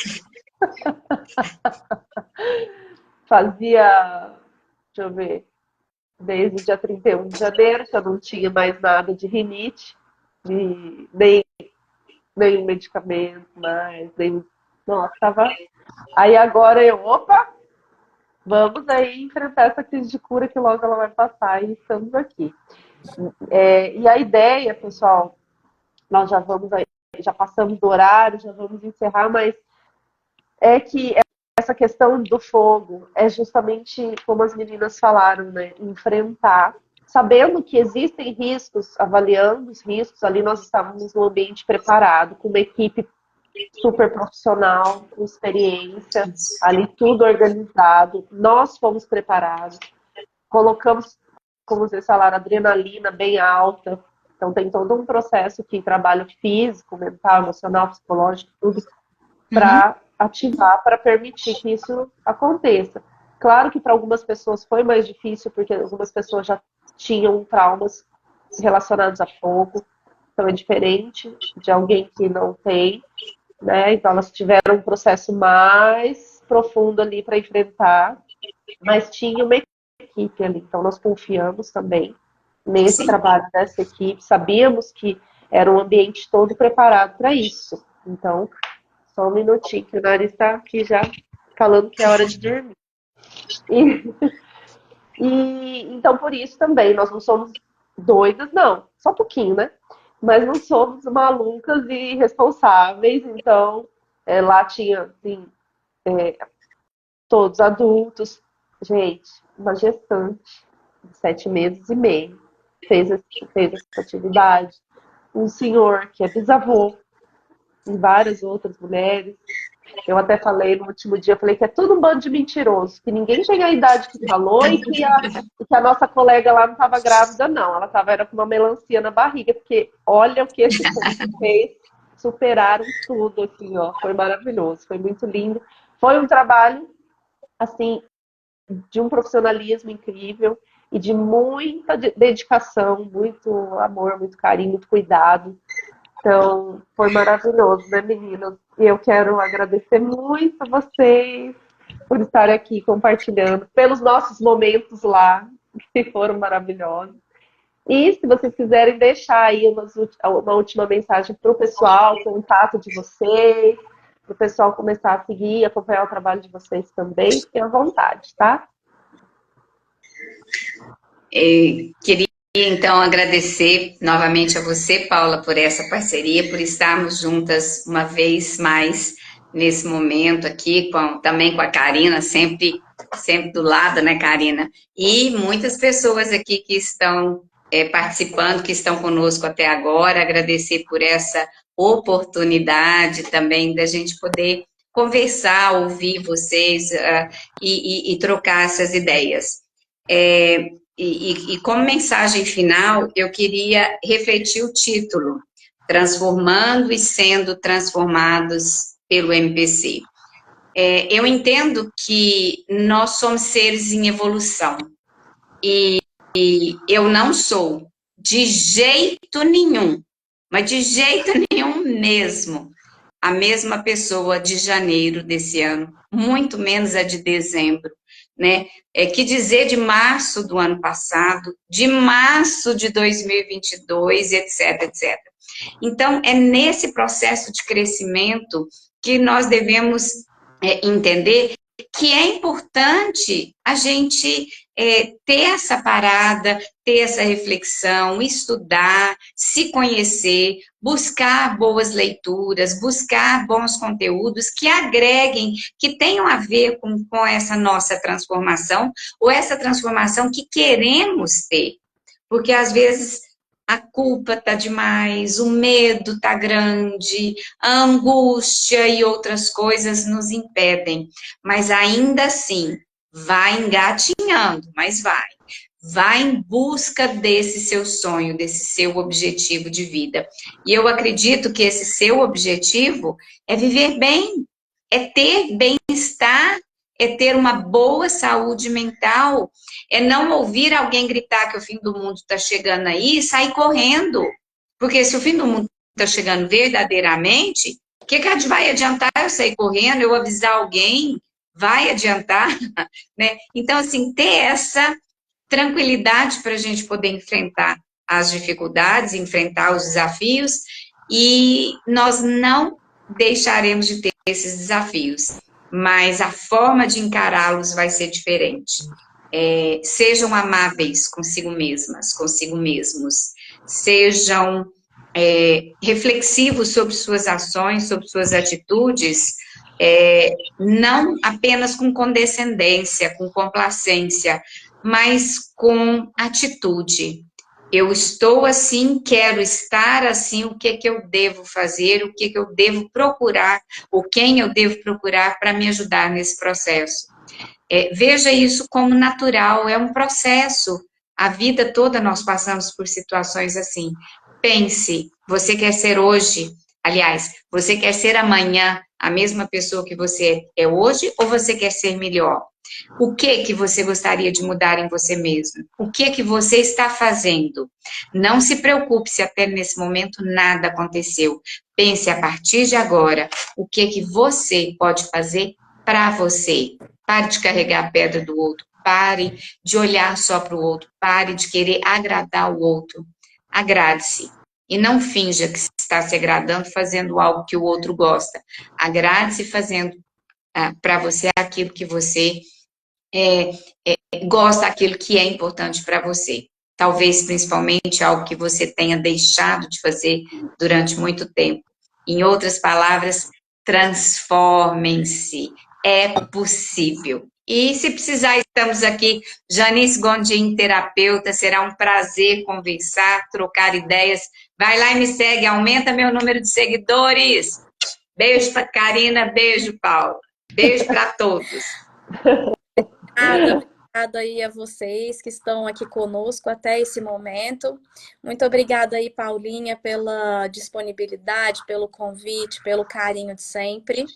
Fazia, deixa eu ver, desde o dia 31 de janeiro, que eu não tinha mais nada de rinite, nem medicamento mais, nem. Nossa, tava. Aí agora opa, vamos aí enfrentar essa crise de cura que logo ela vai passar e estamos aqui. E a ideia, pessoal, nós já vamos aí, já passamos do horário, já vamos encerrar, mas é que essa questão do fogo é justamente como as meninas falaram, né? Enfrentar, sabendo que existem riscos, avaliando os riscos, ali nós estávamos num ambiente preparado, com uma equipe super profissional, com experiência, ali tudo organizado, nós fomos preparados, colocamos, como vocês falaram, adrenalina bem alta, então tem todo um processo que trabalho físico, mental, emocional, psicológico, tudo para ativar, para permitir que isso aconteça. Claro que para algumas pessoas foi mais difícil, porque algumas pessoas já tinham traumas relacionados a fogo, então é diferente de alguém que não tem, né? Então elas tiveram um processo mais profundo ali para enfrentar, mas tinha uma equipe ali, então nós confiamos também nesse trabalho dessa equipe, sabíamos que era um ambiente todo preparado para isso. Então, só um minutinho, que o nariz está aqui já falando que é hora de dormir. Então, por isso também, nós não somos doidas, não, só um pouquinho, né? Mas não somos malucas e irresponsáveis, então lá tinha assim, todos adultos. Gente, uma gestante de 7 meses e meio fez essa atividade. Um senhor que é bisavô, e várias outras mulheres. Eu até falei no último dia, eu falei que é tudo um bando de mentiroso, que ninguém tem a idade que falou e que a nossa colega lá não estava grávida, não. Ela era com uma melancia na barriga, porque olha o que esse povo fez, superaram tudo, assim, ó. Foi maravilhoso, foi muito lindo. Foi um trabalho, assim, de um profissionalismo incrível e de muita dedicação, muito amor, muito carinho, muito cuidado. Então, foi maravilhoso, né, meninas? E eu quero agradecer muito a vocês por estarem aqui compartilhando, pelos nossos momentos lá, que foram maravilhosos. E se vocês quiserem deixar aí uma última mensagem para o pessoal, contato de vocês, para o pessoal começar a seguir, acompanhar o trabalho de vocês também, fiquem à vontade, tá? Queria E então agradecer novamente a você, Paula, por essa parceria, por estarmos juntas uma vez mais nesse momento aqui, também com a Karina, sempre do lado, né, Karina? E muitas pessoas aqui que estão participando, que estão conosco até agora, agradecer por essa oportunidade também da gente poder conversar, ouvir vocês e trocar essas ideias. E como mensagem final, eu queria refletir o título, Transformando e Sendo Transformados pelo MPC. Eu entendo que nós somos seres em evolução, e eu não sou, de jeito nenhum, mas de jeito nenhum mesmo, a mesma pessoa de janeiro desse ano, muito menos a de dezembro, né? Que dizer de março do ano passado, de março de 2022, etc, etc. Então, é nesse processo de crescimento que nós devemos entender que é importante a gente ter essa parada, ter essa reflexão, estudar, se conhecer, buscar boas leituras, buscar bons conteúdos que agreguem, que tenham a ver com essa nossa transformação, ou essa transformação que queremos ter. Porque às vezes a culpa está demais, o medo está grande, a angústia e outras coisas nos impedem. Mas ainda assim, vai engatinhando, mas vai. Vai em busca desse seu sonho, desse seu objetivo de vida. E eu acredito que esse seu objetivo é viver bem, é ter bem-estar, é ter uma boa saúde mental, é não ouvir alguém gritar que o fim do mundo está chegando aí e sair correndo. Porque se o fim do mundo está chegando verdadeiramente, o que vai adiantar eu sair correndo, eu avisar alguém? Vai adiantar, né? Então, assim, ter essa tranquilidade para a gente poder enfrentar as dificuldades, enfrentar os desafios, e nós não deixaremos de ter esses desafios, mas a forma de encará-los vai ser diferente. Sejam amáveis consigo mesmas, consigo mesmos, sejam reflexivos sobre suas ações, sobre suas atitudes, não apenas com condescendência, com complacência, mas com atitude. Eu estou assim, quero estar assim, o que eu devo fazer, o que eu devo procurar, ou quem eu devo procurar para me ajudar nesse processo. Veja isso como natural, é um processo. A vida toda nós passamos por situações assim. Pense, você quer ser hoje, aliás, você quer ser amanhã a mesma pessoa que você é hoje, ou você quer ser melhor? O que você gostaria de mudar em você mesmo? O que você está fazendo? Não se preocupe se até nesse momento nada aconteceu. Pense a partir de agora, o que você pode fazer para você. Pare de carregar a pedra do outro, pare de olhar só para o outro, pare de querer agradar o outro. Agrade-se. E não finja que está se agradando fazendo algo que o outro gosta. Agrade-se fazendo para você aquilo que você gosta, aquilo que é importante para você. Talvez, principalmente, algo que você tenha deixado de fazer durante muito tempo. Em outras palavras, transformem-se. É possível. E se precisar, estamos aqui. Janice Gondim, terapeuta. Será um prazer conversar, trocar ideias. Vai lá e me segue, aumenta meu número de seguidores. Beijo para Karina, beijo, Paula. Beijo para todos. Obrigada aí a vocês que estão aqui conosco até esse momento. Muito obrigada aí, Paulinha, pela disponibilidade, pelo convite, pelo carinho de sempre.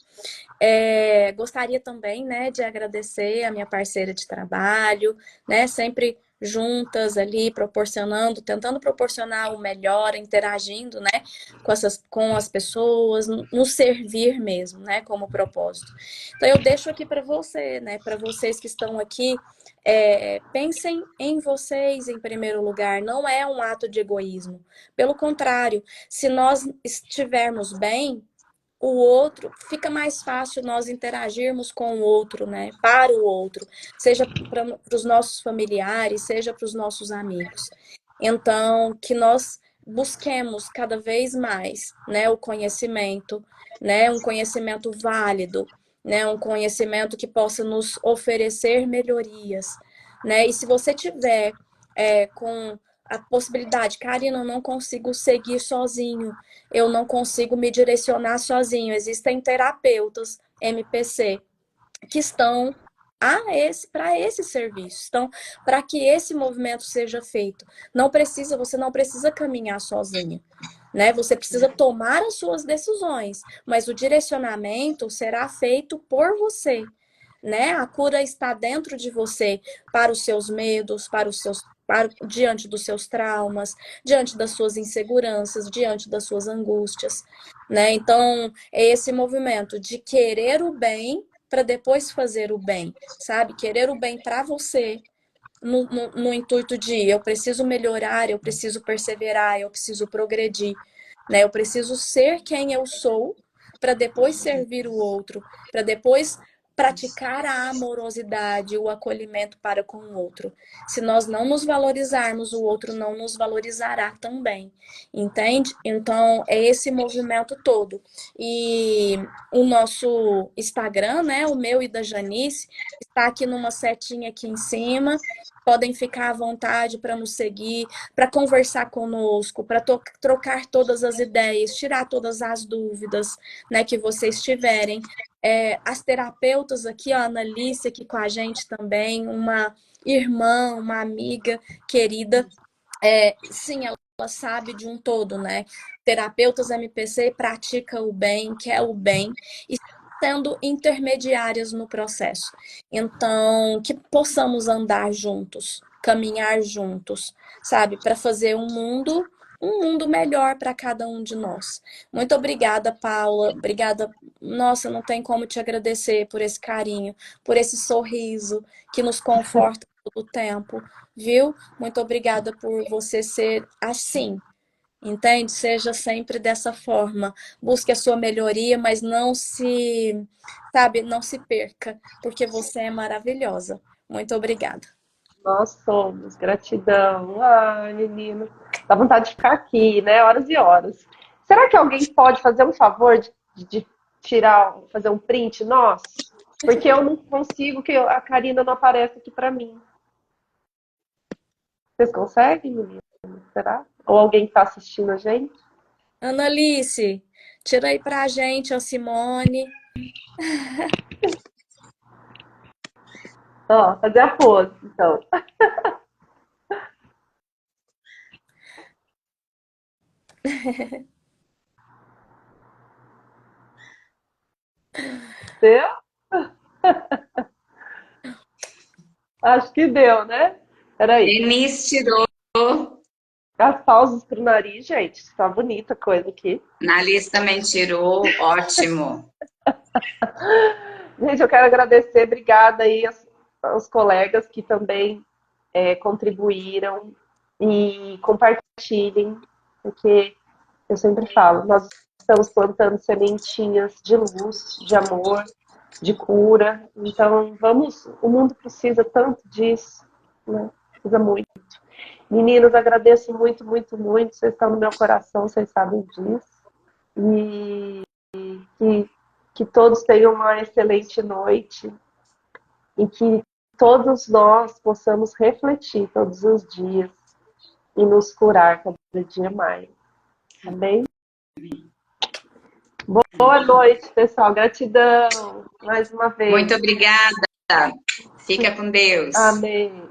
Gostaria também, né, de agradecer a minha parceira de trabalho, né, sempre juntas ali, tentando proporcionar o melhor, interagindo, né, com as pessoas, nos servir mesmo, né, como propósito. Então eu deixo aqui para você, né, para vocês que estão aqui, pensem em vocês em primeiro lugar, não é um ato de egoísmo. Pelo contrário, se nós estivermos bem, o outro, fica mais fácil nós interagirmos com o outro, né? Para o outro, seja para os nossos familiares, seja para os nossos amigos. Então, que nós busquemos cada vez mais, né, o conhecimento, né, um conhecimento válido, né, um conhecimento que possa nos oferecer melhorias, né? E se você tiver com a possibilidade, Karina, eu não consigo seguir sozinho, eu não consigo me direcionar sozinho. Existem terapeutas MPC que estão para esse serviço, então, para que esse movimento seja feito. Você não precisa caminhar sozinho, né? Você precisa tomar as suas decisões, mas o direcionamento será feito por você, né? A cura está dentro de você para os seus medos, diante dos seus traumas, diante das suas inseguranças, diante das suas angústias, né? Então, é esse movimento de querer o bem para depois fazer o bem, sabe? Querer o bem para você, no intuito de eu preciso melhorar, eu preciso perseverar, eu preciso progredir, né? Eu preciso ser quem eu sou para depois servir o outro, para depois praticar a amorosidade, o acolhimento para com o outro. Se nós não nos valorizarmos, o outro não nos valorizará também, entende? Então, é esse movimento todo. E o nosso Instagram, né, o meu e da Janice, está aqui numa setinha aqui em cima. Podem ficar à vontade para nos seguir, para conversar conosco, para trocar todas as ideias, tirar todas as dúvidas, né, que vocês tiverem. As terapeutas aqui, a Annalice aqui com a gente também, uma irmã, uma amiga querida. Sim, ela sabe de um todo, né? Terapeutas MPC pratica o bem, quer o bem, e sendo intermediárias no processo. Então, que possamos andar juntos, caminhar juntos, sabe? Para fazer um mundo melhor para cada um de nós. Muito obrigada, Paula. Obrigada. Nossa, não tem como te agradecer por esse carinho, por esse sorriso que nos conforta todo o tempo, viu? Muito obrigada por você ser assim. Entende? Seja sempre dessa forma. Busque a sua melhoria, mas não se perca, porque você é maravilhosa. Muito obrigada. Nós somos, gratidão. Ai, menino, dá vontade de ficar aqui, né? Horas e horas. Será que alguém pode fazer um favor de tirar, fazer um print nosso? Porque eu não consigo, que a Karina não aparece aqui para mim. Vocês conseguem, menino? Será? Ou alguém que está assistindo a gente? Annalice, tira aí pra gente, a Simone. Ó, fazer a pose, então. Deu? Acho que deu, né? Peraí. Denise tirou, As pausas pro nariz, gente. Tá bonita a coisa aqui. Annalise também tirou, ótimo. Gente, eu quero agradecer, obrigada aí aos colegas que também contribuíram e compartilhem, porque eu sempre falo, nós estamos plantando sementinhas de luz, de amor, de cura. Então, o mundo precisa tanto disso, né? Precisa muito. Meninos, agradeço muito, muito, muito. Vocês estão no meu coração, vocês sabem disso. E que todos tenham uma excelente noite e que todos nós possamos refletir todos os dias e nos curar cada dia mais. Tá bem? Boa noite, pessoal. Gratidão mais uma vez. Muito obrigada. Fica com Deus. Amém.